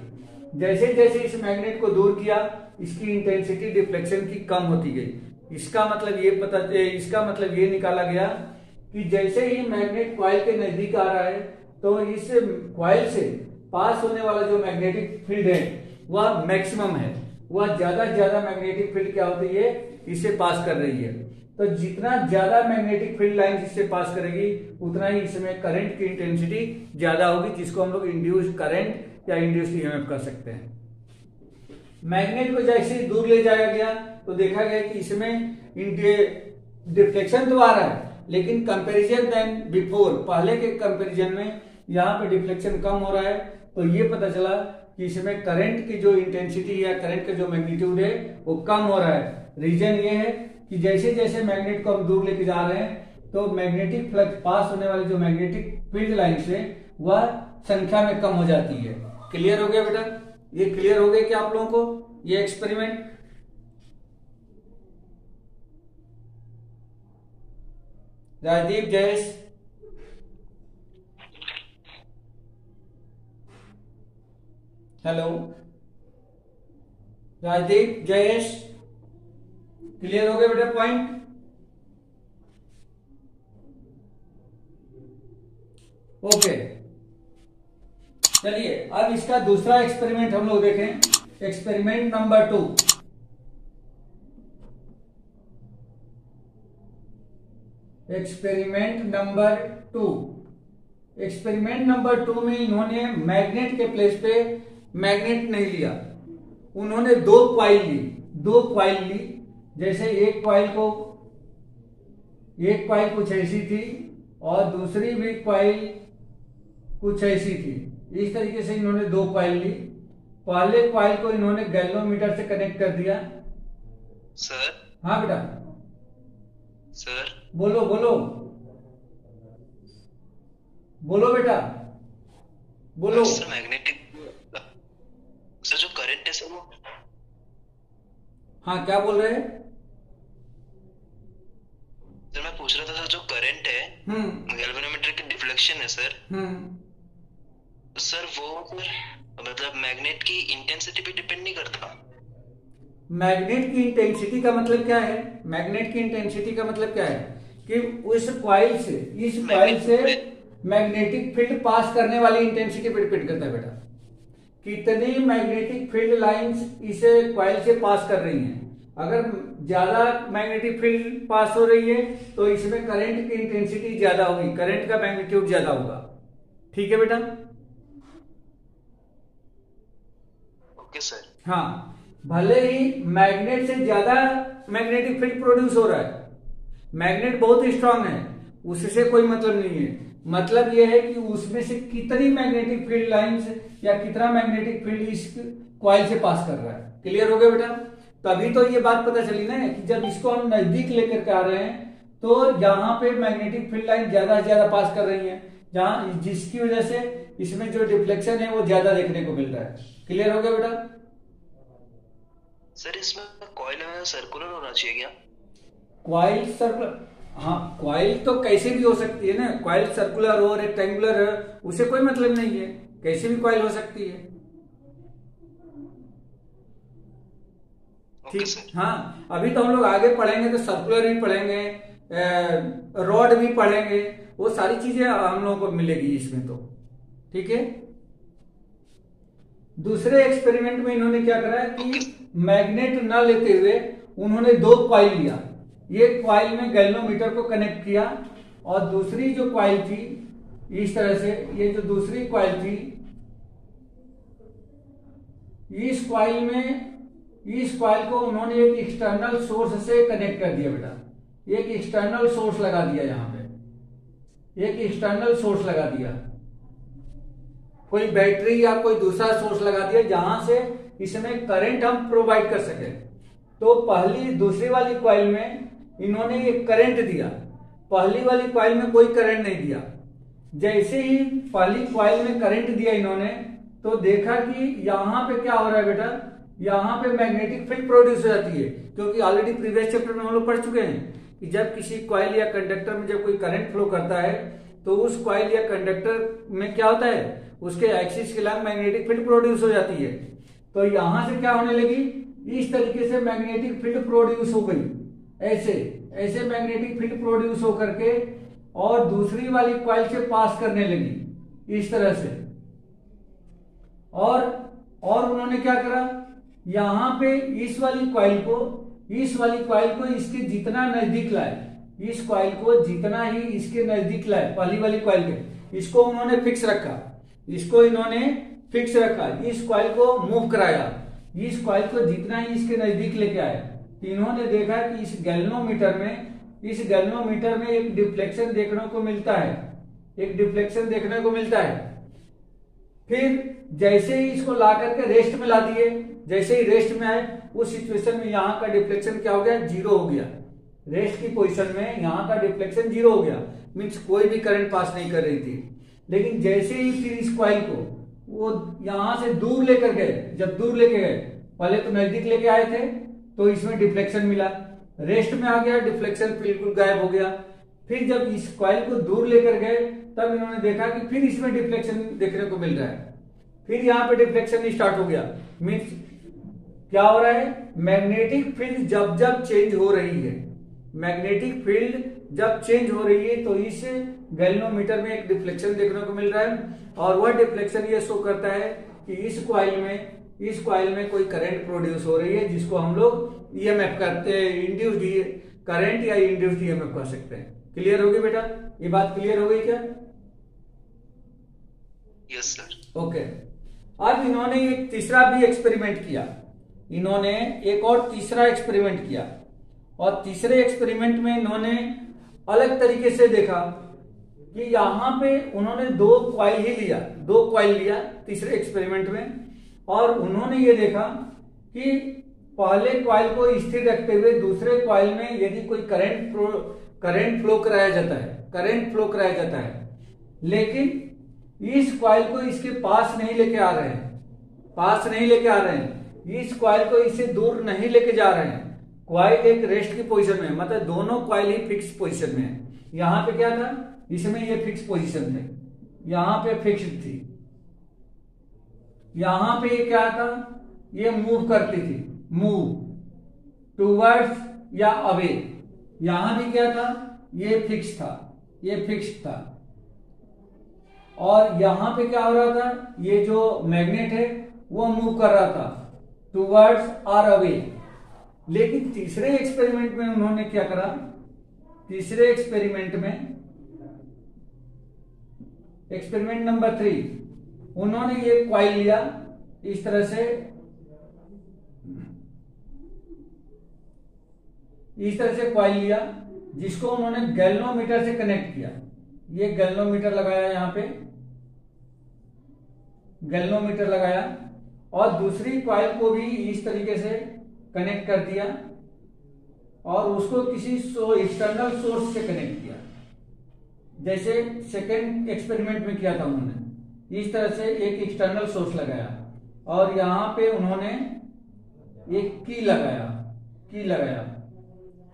जैसे जैसे इस मैग्नेट को दूर किया, इसकी इंटेंसिटी डिफ्लेक्शन की कम होती गई। इसका मतलब ये निकाला गया कि जैसे ही मैग्नेट कॉइल के नजदीक आ रहा है तो इस कॉइल से पास होने वाला जो मैग्नेटिक फील्ड है वह मैक्सिमम है, वह ज्यादा ज्यादा मैग्नेटिक फील्ड क्या होती है, इसे पास कर रही है। तो जितना ज्यादा मैग्नेटिक फील्ड लाइन इससे पास करेगी उतना ही इसमें करंट की इंटेंसिटी ज्यादा होगी, जिसको हम लोग इंड्यूस्ड करंट या इंड्यूस्ड ईएमएफ कह सकते हैं। मैग्नेट को जैसे ही दूर ले जाया गया तो देखा गया कि इसमें डिफ्लेक्शन तो आ रहा है, लेकिन कंपैरिजन देन बिफोर, पहले के कंपैरिजन में यहाँ पे डिफ्लेक्शन कम हो रहा है। तो ये पता चला कि इसमें करंट की जो इंटेंसिटी या करंट का जो मैग्नीट्यूड है वो कम हो रहा है। रीजन ये है कि जैसे जैसे मैग्नेट को हम दूर लेके जा रहे हैं तो मैग्नेटिक फ्लक्स, पास होने वाले जो मैग्नेटिक फील्ड लाइन से वह संख्या में कम हो जाती है। क्लियर हो गया बेटा? ये क्लियर हो गया क्या आप लोगों को ये experiment? Rajdeep, Jayesh, hello, Rajdeep, Jayesh, clear हो गया बेटा पॉइंट? ओके, चलिए अब इसका दूसरा एक्सपेरिमेंट हम लोग देखें। Experiment number 2। Experiment number 2। Experiment number 2 में इन्होंने मैग्नेट के प्लेस पे मैग्नेट नहीं लिया, उन्होंने दो क्वाइल ली। जैसे एक क्वाइल कुछ ऐसी थी और दूसरी भी क्वाइल कुछ ऐसी थी। इस तरीके से इन्होंने दो क्वाइल ली। पहले क्वाइल को इन्होंने गैल्वेनोमीटर से कनेक्ट कर दिया। सर। हाँ बेटा। सर। बोलो बेटा, बोलो। सर मैग्नेटिक, सर जो करंट है सर वो, हाँ क्या बोल रहे हैं? सर मैं पूछ रहा था सर जो करंट है गैल्वेनोमीटर की डिफ्लेक्शन है सर, सर वो सर मतलब मैग्नेट की इंटेंसिटी पे डिपेंड नहीं करता। मैग्नेट की इंटेंसिटी का मतलब क्या है? मैग्नेट की इंटेंसिटी का मतलब क्या है कि इस क्वाइल से मैग्नेटिक फील्ड पास करने वाली इंटेंसिटी पे डिपेंड करता है बेटा। कितनी मैग्नेटिक फील्ड लाइंस इसे क्वाइल से पास कर रही हैं। अगर ज्यादा मैग्नेटिक फील्ड पास हो रही है तो इसमें करंट की इंटेंसिटी ज्यादा होगी, करंट का मैग्नीट्यूड ज्यादा होगा। ठीक है बेटा? Okay sir. हाँ, भले ही मैग्नेट से ज्यादा मैग्नेटिक फील्ड प्रोड्यूस हो रहा है, मैग्नेट बहुत स्ट्रांग है, उससे कोई मतलब नहीं है। मतलब यह है कि उसमें से कितनी मैग्नेटिक फील्ड लाइंस या कितना मैग्नेटिक फील्ड इस कॉइल से पास कर रहा है। क्लियर हो गया बेटा? तभी तो ये बात पता चली ना कि जब इसको हम नजदीक लेकर के आ रहे हैं तो यहाँ पे मैग्नेटिक फील्ड लाइन ज्यादा से ज्यादा पास कर रही है, जहां जिसकी वजह से इसमें जो डिफ्लेक्शन है वो ज्यादा देखने को मिल रहा है। क्लियर हो गया बेटा? सर इसमें कॉइल सर्कुलर होना चाहिए क्या? कॉइल सर्कुलर, हाँ कॉइल तो कैसे भी हो सकती है ना, कॉइल सर्कुलर हो रेक्टेंगुलर है उसे कोई मतलब नहीं है, कैसे भी कॉइल हो सकती है। ठीक, हाँ अभी तो हम लोग आगे पढ़ेंगे तो सर्कुलर भी पढ़ेंगे, रॉड भी पढ़ेंगे, वो सारी चीजें हम लोगों को मिलेगी इसमें तो। ठीक है? दूसरे एक्सपेरिमेंट में इन्होंने क्या करा कि मैग्नेट न लेते हुए उन्होंने दो क्वाइल लिया। ये क्वाइल में गैल्वेनोमीटर को कनेक्ट किया और दूसरी जो क्वाइल थी इस तरह से, ये जो दूसरी क्वाइल थी इस क्वाइल को उन्होंने एक एक्सटर्नल सोर्स से कनेक्ट कर दिया बेटा। एक एक्सटर्नल सोर्स लगा दिया, यहाँ पे एक एक्सटर्नल सोर्स लगा दिया, कोई बैटरी या कोई दूसरा सोर्स लगा दिया जहां से इसमें करंट हम प्रोवाइड कर सके। तो दूसरी वाली कॉइल में इन्होंने एक करंट दिया, पहली वाली कॉइल में कोई करंट नहीं दिया। जैसे ही पहली कॉइल में करंट दिया इन्होंने, तो देखा कि यहाँ पे क्या हो रहा है बेटा, यहाँ पे मैग्नेटिक फील्ड प्रोड्यूस हो जाती है। क्योंकि ऑलरेडी प्रीवियस चैप्टर में हम लोग पढ़ चुके हैं कि जब किसी कॉइल या कंडक्टर में जब कोई करंट फ्लो करता है तो उस कॉइल या कंडक्टर में क्या होता है, उसके एक्सिस के लंग मैग्नेटिक फील्ड प्रोड्यूस हो जाती है। तो यहां से क्या होने लगी, इस तरीके से मैग्नेटिक फील्ड प्रोड्यूस हो गई, ऐसे ऐसे मैग्नेटिक फील्ड प्रोड्यूस होकर के और दूसरी वाली कॉइल से पास करने लगी इस तरह से। और उन्होंने क्या करा, यहां पे इस वाली कॉइल को इसके जितना नजदीक लाए, इस कॉइल को जितना ही इसके नजदीक लाए पहली वाली कॉइल के, इसको उन्होंने फिक्स रखा, इसको इन्होंने फिक्स रखा, इस कॉइल को मूव कराया, इस कॉइल को जितना ही इसके नजदीक लेके आए। तो इन्होंने देखा कि इस गैल्वेनोमीटर में एक डिफ्लेक्शन देखने को मिलता है, एक डिफ्लेक्शन देखने को मिलता है। फिर जैसे ही इसको ला करके रेस्ट में ला दिए, जैसे ही रेस्ट में आए उस सिचुएशन में यहाँ का डिफ्लेक्शन क्या हो गया, जीरो हो गया। रेस्ट की पोजीशन में यहाँ का डिफ्लेक्शन जीरो हो गया, मीन्स कोई भी करंट पास नहीं कर रही थी। लेकिन जैसे ही फिर इस कॉइल को वो यहां से दूर लेकर गए, जब दूर लेके गए, पहले तो नजदीक लेके आए थे तो इसमें डिफ्लेक्शन मिला, रेस्ट में आ गया, डिफ्लेक्शन बिल्कुल गायब हो गया। फिर जब इस कॉइल को दूर लेकर गए तब इन्होंने देखा कि फिर इसमें डिफ्लेक्शन देखने को मिल रहा है, फिर यहाँ पे डिफ्लेक्शन स्टार्ट हो गया। मीन्स क्या हो रहा है, मैग्नेटिक फील्ड जब जब चेंज हो रही है, मैग्नेटिक फील्ड जब चेंज हो रही है तो इस गैल्वेनोमीटर में एक डिफ्लेक्शन देखने को मिल रहा है। और वह डिफ्लेक्शन ये शो करता है कि इस कॉइल में कोई करंट प्रोड्यूस हो रही है, जिसको हम लोग ईएमएफ कहते हैं, इंड्यूस्ड करंट या इंड्यूस्ड ईएमएफ कह सकते हैं। क्लियर होगी बेटा, ये बात क्लियर हो गई क्या? Yes sir. ओके। अब इन्होंने एक तीसरा भी एक्सपेरिमेंट किया, इन्होंने एक और तीसरा एक्सपेरिमेंट किया, और तीसरे एक्सपेरिमेंट में इन्होंने अलग तरीके से देखा कि यहाँ पे उन्होंने दो कॉइल लिया तीसरे एक्सपेरिमेंट में, और उन्होंने ये देखा कि पहले कॉइल को स्थिर रखते हुए दूसरे कॉइल में यदि कोई करंट फ्लो कराया जाता है, लेकिन इस कॉइल को इसके पास नहीं लेके आ रहे हैं, इस कॉइल को इससे दूर नहीं लेके जा रहे हैं, कॉइल एक रेस्ट की पोजीशन में, मतलब दोनों कॉइल ही फिक्स पोजीशन में है। यहाँ पे क्या था, इसमें ये फिक्स पोजीशन थे, यहाँ पे फिक्स्ड थी, यहाँ पे ये क्या था, ये मूव करती थी, मूव टूवर्ड्स या अवे। यहाँ भी क्या था, ये फिक्स था, और यहाँ पे क्या हो रहा था, ये जो मैग्नेट है वो मूव कर रहा था टूवर्ड्स और अवे। लेकिन तीसरे एक्सपेरिमेंट में उन्होंने क्या करा, तीसरे एक्सपेरिमेंट नंबर 3, उन्होंने ये कॉइल लिया इस तरह से, कॉइल लिया, जिसको उन्होंने गैल्वेनोमीटर से कनेक्ट किया। ये गैल्वेनोमीटर लगाया, यहाँ पे गैल्वेनोमीटर लगाया, और दूसरी कॉइल को भी इस तरीके से कनेक्ट कर दिया, और उसको किसी एक्सटर्नल सोर्स से कनेक्ट किया, जैसे सेकेंड एक्सपेरिमेंट में किया था उन्होंने। इस तरह से एक एक्सटर्नल सोर्स लगाया, और यहाँ पे उन्होंने एक की लगाया,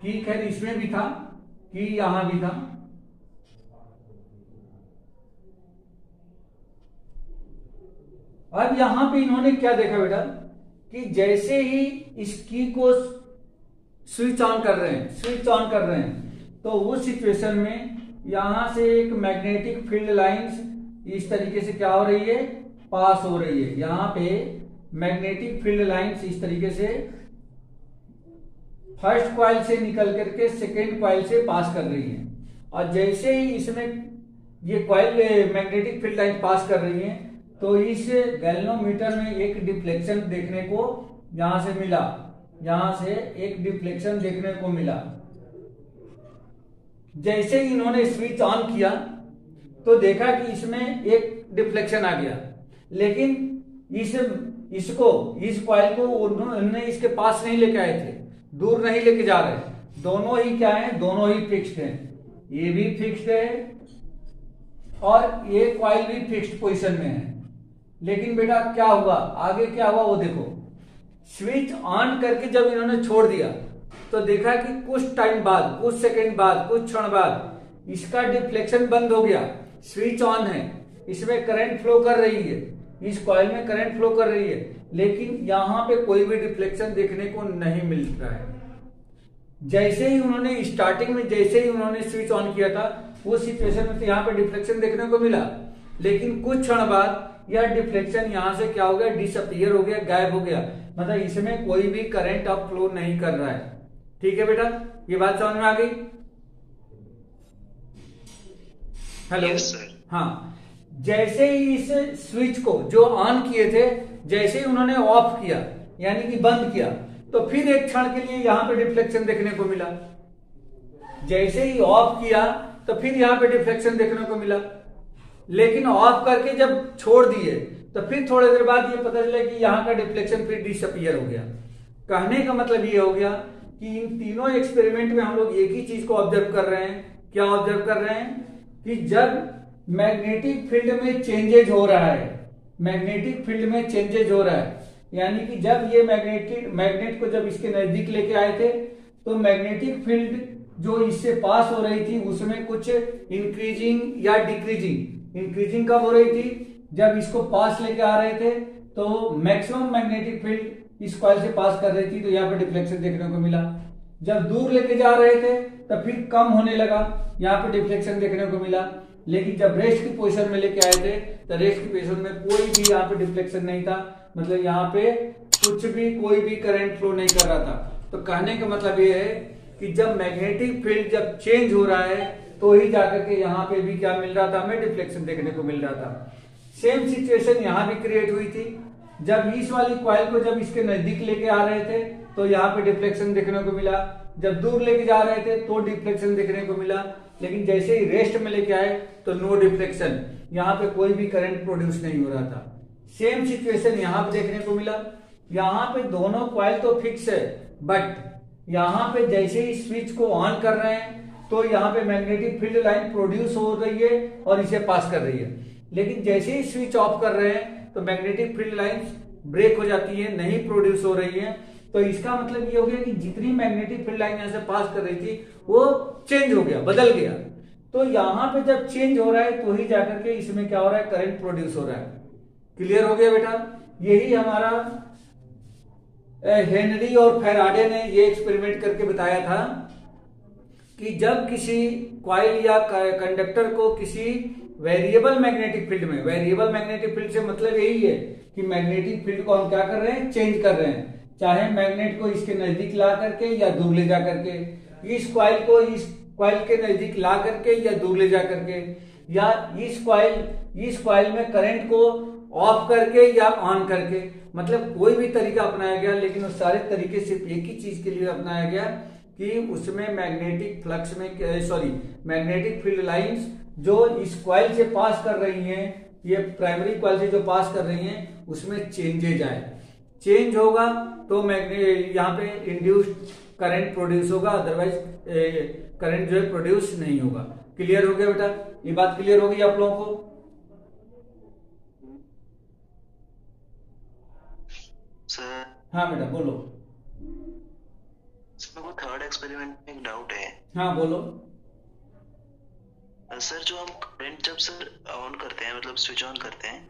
की खैर इसमें भी था, की यहां भी था। अब यहां पे इन्होंने क्या देखा बेटा, कि जैसे ही इस की को स्विच ऑन कर रहे हैं, तो उस सिचुएशन में यहां से एक मैग्नेटिक फील्ड लाइंस इस तरीके से क्या हो रही है, पास हो रही है। यहां पे मैग्नेटिक फील्ड लाइंस इस तरीके से फर्स्ट कॉइल से निकल करके सेकेंड कॉइल से पास कर रही है, और जैसे ही इसमें ये कॉइल मैग्नेटिक फील्ड लाइन पास कर रही है, तो इस गैल्वेनोमीटर में एक डिफ्लेक्शन देखने को यहां से मिला, यहां से एक डिफ्लेक्शन देखने को मिला। जैसे ही इन्होंने स्विच ऑन किया तो देखा कि इसमें एक डिफ्लेक्शन आ गया, लेकिन इस कॉइल को उन्होंने इसके पास नहीं लेके आए थे, दूर नहीं लेके जा रहे, दोनों ही क्या है, दोनों ही फिक्स्ड है, ये भी फिक्स्ड है और ये कॉइल भी फिक्स्ड पोजीशन में है। लेकिन बेटा क्या हुआ, आगे क्या हुआ वो देखो, स्विच ऑन करके जब इन्होंने छोड़ दिया तो देखा कि कुछ टाइम बाद, कुछ सेकंड बाद, कुछ क्षण बाद इसका डिफ्लेक्शन बंद हो गया। स्विच ऑन है, इसमें करंट फ्लो कर रही है, इस कॉइल में करंट फ्लो कर रही है, लेकिन यहां पे कोई भी डिफ्लेक्शन देखने को नहीं मिल रहा है। जैसे ही उन्होंने स्टार्टिंग में जैसे ही उन्होंने स्विच ऑन किया था उस सिचुएशन में तो यहाँ पे डिफ्लेक्शन देखने को मिला, लेकिन कुछ क्षण बाद यह डिफ्लेक्शन यहां से क्या हो गया, डिसअपीयर हो गया, गायब हो गया, मतलब इसमें कोई भी करंट अब फ्लो नहीं कर रहा है। ठीक है बेटा, ये बात समझ में आ गई? हेलो। Yes sir. हाँ, जैसे ही इस स्विच को जो ऑन किए थे जैसे ही उन्होंने ऑफ किया यानी कि बंद किया तो फिर एक क्षण के लिए यहां पे डिफ्लेक्शन देखने को मिला। जैसे ही ऑफ किया तो फिर यहां पे डिफ्लेक्शन देखने को मिला, लेकिन ऑफ करके जब छोड़ दिए तो फिर थोड़ी देर बाद ये पता चला कि यहां का डिफ्लेक्शन फिर डिसअपीयर हो गया। कहने का मतलब ये हो गया कि इन तीनों एक्सपेरिमेंट में हम लोग एक ही चीज को ऑब्जर्व कर रहे हैं। क्या ऑब्जर्व कर रहे हैं कि जब मैग्नेटिक फील्ड में चेंजेज हो रहा है, मैग्नेटिक फील्ड में चेंजेज हो रहा है, यानी कि जब ये मैग्नेट को जब इसके नजदीक लेके आए थे तो मैग्नेटिक फील्ड जो इससे पास हो रही थी उसमें कुछ इंक्रीजिंग या डिक्रीजिंग, इंक्रीजिंग कब हो रही थी, जब इसको पास लेके आ रहे थे तो मैक्सिमम मैग्नेटिक फील्ड इस कॉइल से पास कर रही थी, तो यहाँ पे डिफ्लेक्शन देखने को मिला। जब दूर लेके जा रहे थे तब फिर कम होने लगा, यहाँ पे डिफ्लेक्शन देखने को मिला। लेकिन जब रेस्ट की पोजीशन में लेके आए थे तो रेस्ट की पोजीशन में कोई भी यहाँ पे डिफ्लेक्शन नहीं था, मतलब यहाँ पे कुछ भी कोई भी करंट फ्लो नहीं कर रहा था। तो कहने का मतलब ये है कि जब मैग्नेटिक फील्ड जब चेंज हो रहा है तो ही जाकर के यहाँ पे भी क्या मिल रहा था, हमें डिफ्लेक्शन देखने को मिल रहा था। सेम सिचुएशन यहाँ भी क्रिएट हुई थी, जब इस वाली कॉइल को जब इसके नजदीक लेके आ रहे थे तो यहाँ पे डिफ्लेक्शन देखने को मिला, जब दूर लेके जा रहे थे तो डिफ्लेक्शन देखने को मिला, लेकिन जैसे ही रेस्ट में लेके आए तो नो डिफ्लेक्शन, यहाँ पे कोई भी करंट प्रोड्यूस नहीं हो रहा था। सेम सिचुएशन यहाँ पे देखने को मिला। यहाँ पे दोनों कॉइल तो फिक्स है, बट यहाँ पे जैसे ही स्विच को ऑन कर रहे हैं तो यहाँ पे मैग्नेटिक फील्ड लाइन प्रोड्यूस हो रही है और इसे पास कर रही है, लेकिन जैसे ही स्विच ऑफ कर रहे हैं तो मैग्नेटिक फील्ड लाइंस ब्रेक हो जाती है, नहीं प्रोड्यूस हो रही है। तो इसका मतलब ये हो गया कि जितनी मैग्नेटिक फील्ड लाइन यहाँ से पास कर रही थी वो चेंज हो गया, बदल गया। तो यहाँ पे जब चेंज हो रहा है तो ही जाकर के इसमें क्या हो रहा है, करंट प्रोड्यूस हो रहा है। क्लियर हो गया बेटा? यही हमारा हेनरी और फैराडे ने ये एक्सपेरिमेंट करके बताया था कि जब किसी कॉइल या कंडक्टर को किसी वेरिएबल मैग्नेटिक फील्ड में, वेरिएबल मैग्नेटिक फील्ड से मतलब यही है कि मैग्नेटिक फील्ड को हम क्या कर रहे हैं, चेंज कर रहे हैं, चाहे मैग्नेट को इसके नजदीक ला करके या दूर ले जा करके, इस कॉइल को इस कॉइल के नजदीक ला करके या दूर ले जा करके, या इस कॉइल में करंट को ऑफ करके या ऑन करके, मतलब कोई भी तरीका अपनाया गया, लेकिन उस सारे तरीके सिर्फ एक ही चीज के लिए अपनाया गया कि उसमें मैग्नेटिक फ्लक्स में मैग्नेटिक फील्ड लाइंस जो इस कॉइल से पास कर रही हैं, ये प्राइमरी कॉइल से जो पास कर रही हैं उसमें चेंजेज आए, चेंज होगा तो यहाँ पे इंड्यूस्ड करंट प्रोड्यूस होगा, अदरवाइज करंट जो है प्रोड्यूस नहीं होगा। क्लियर हो गया बेटा? ये बात क्लियर हो गई आप लोगों को? सर हाँ बेटा बोलो। मेरे को थर्ड एक्सपेरिमेंट में एक डाउट है। हाँ बोलो। सर जो हम करंट जब सर ऑन करते हैं, मतलब स्विच ऑन करते हैं,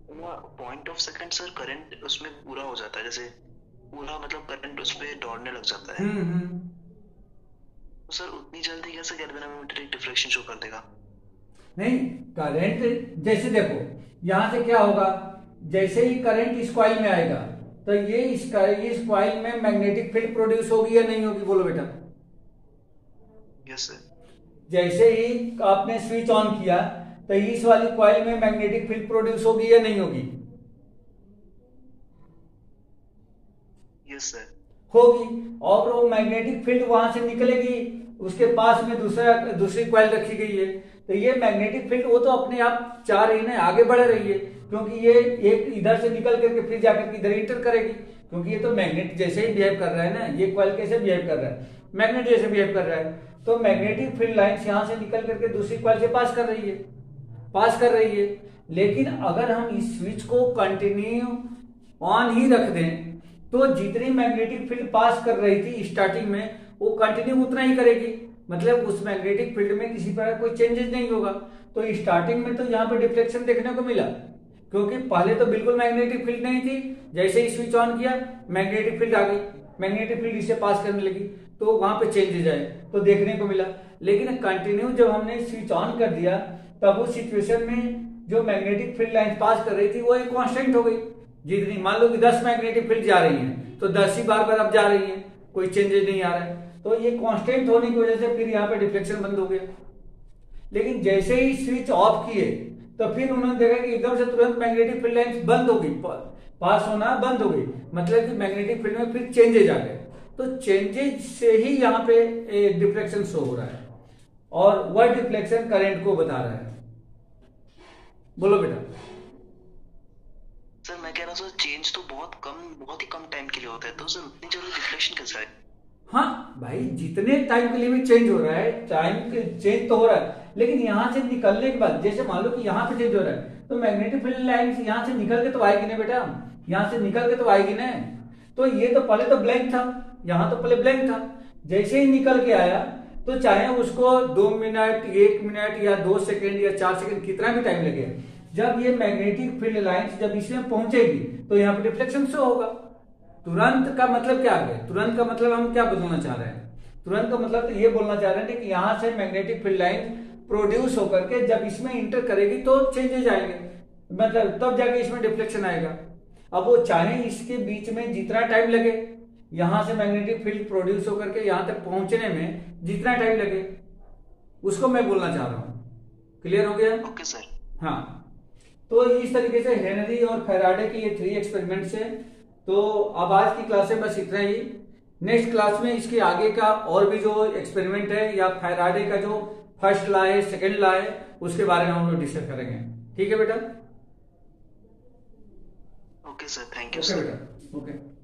point of second sir current उसमें पूरा हो जाता है, जैसे पूरा मतलब करंट उस पे दौड़ने लग जाता है। तो सर उतनी जल्दी कैसे गैल्वेनोमीटर डिफ्लेक्शन शो कर देगा? नहीं, करंट जैसे देखो यहां से क्या होगा, जैसे ही करंट इस कॉइल में आएगा तो ये इस कॉइल में मैग्नेटिक फील्ड प्रोड्यूस होगी या नहीं होगी, बोलो बेटा? Yes sir. जैसे ही आपने स्विच ऑन किया तो इस वाली कॉइल में मैग्नेटिक फील्ड प्रोड्यूस होगी या नहीं होगी? Yes sir. होगी। और वो मैग्नेटिक फील्ड वहां से निकलेगी उसके पास में दूसरी कॉइल रखी गई है, तो ये मैग्नेटिक फील्ड वो तो अपने आप चाह रही है, आगे बढ़ रही है, क्योंकि ये एक इधर से निकल करके फिर जाकर के इधर इंटर करेगी, क्योंकि ये तो मैग्नेट जैसे ही बिहेव कर रहा है ना। ये कॉइल कैसे बिहेव कर रहा है, मैग्नेट जैसे बिहेव कर रहा है। तो मैग्नेटिक फील्ड लाइंस यहाँ से निकल करके दूसरी कॉइल से पास कर रही है। लेकिन अगर हम इस स्विच को कंटिन्यू ऑन ही रख दें तो जितनी मैग्नेटिक फील्ड पास कर रही थी स्टार्टिंग में वो कंटिन्यू उतना ही करेगी, मतलब उस मैग्नेटिक फील्ड में किसी प्रकार कोई चेंजेस नहीं होगा। तो स्टार्टिंग में तो यहाँ पे डिफ्लेक्शन देखने को मिला, क्योंकि पहले तो बिल्कुल मैग्नेटिक फील्ड नहीं थी, जैसे ही स्विच ऑन किया मैग्नेटिक फील्ड आ गई, मैग्नेटिक फील्ड इसे पास करने लगी, तो वहां पे चेंजेस आए तो देखने को मिला। लेकिन कंटिन्यू जब हमने स्विच ऑन कर दिया तब उस सिचुएशन में जो मैग्नेटिक फील्ड लाइन पास कर रही थी वो एक कांस्टेंट हो गई। जितनी मान लो कि 10 मैग्नेटिक फील्ड जा रही है तो 10 ही बार अब जा रही है, कोई चेंजेस नहीं आ रहा है, तो ये कांस्टेंट होने की वजह से फिर यहाँ पे डिफ्लेक्शन बंद हो गया। लेकिन जैसे ही स्विच ऑफ किए तो फिर उन्होंने देखा कि एकदम से तुरंत मैग्नेटिक फील्ड लाइंस बंद हो गई, पास होना बंद हो गई, मतलब कि मैग्नेटिक फील्ड में फिर चेंजेज आ गए। तो चेंजेज से ही यहाँ पे डिफ्लेक्शन शो हो रहा है और वह डिफ्लेक्शन करंट को बता रहा है। बोलो बेटा। सर मैं कह रहा था चेंज तो बहुत ही कम टाइम के लिए होता है, तो सर उतनी जल्दी डिफ्लेक्शन कैसा है? हाँ भाई, जितने टाइम के लिए भी चेंज हो रहा है, टाइम चेंज तो हो रहा है, लेकिन यहाँ से निकलने के बाद जैसे मान लो कि यहाँ पे चेंज हो रहा है तो मैग्नेटिक फील्ड लाइन यहाँ से निकल के तो आएगी ना बेटा, यहाँ से निकल के तो आएगी ना। तो ये तो पहले तो ब्लैंक था, यहाँ तो पहले ब्लैंक था, जैसे ही निकल के आया तो चाहे उसको 2 मिनट 1 मिनट या 2 सेकेंड या 4 सेकेंड कितना भी टाइम लगे, जब ये मैग्नेटिक फील्ड लाइंस जब इसमें पहुंचेगी तो यहाँ पे डिफ्लेक्शन शो होगा। तुरंत का मतलब क्या है? तुरंत का मतलब हम क्या बोलना चाह रहे हैं? तुरंत का मतलब तो ये बोलना चाह रहे हैं कि यहाँ से मैग्नेटिक फील्ड लाइन प्रोड्यूस होकर के जब इसमें इंटर करेगी तो चेंजेस आएंगे, मतलब तब जाके इसमें डिफ्लेक्शन आएगा। अब वो चाहे इसके बीच में जितना टाइम लगे, यहां से मैग्नेटिक फील्ड प्रोड्यूस होकर के यहां तक पहुंचने में जितना टाइम लगे, उसको मैं बोलना चाह रहा हूं। क्लियर हो गया? Okay sir. हाँ, तो इस तरीके से हेनरी और फैराडे के ये 3 एक्सपेरिमेंट्स है। तो अब आज की क्लास में बस इतना ही। नेक्स्ट क्लास में इसके आगे का और भी जो एक्सपेरिमेंट है या फैराडे का जो फर्स्ट लॉ है, सेकेंड लॉ है, उसके बारे में हम लोग डिस्कस करेंगे। ठीक है बेटा? Okay sir, thank you sir. Okay बेटा, ओके।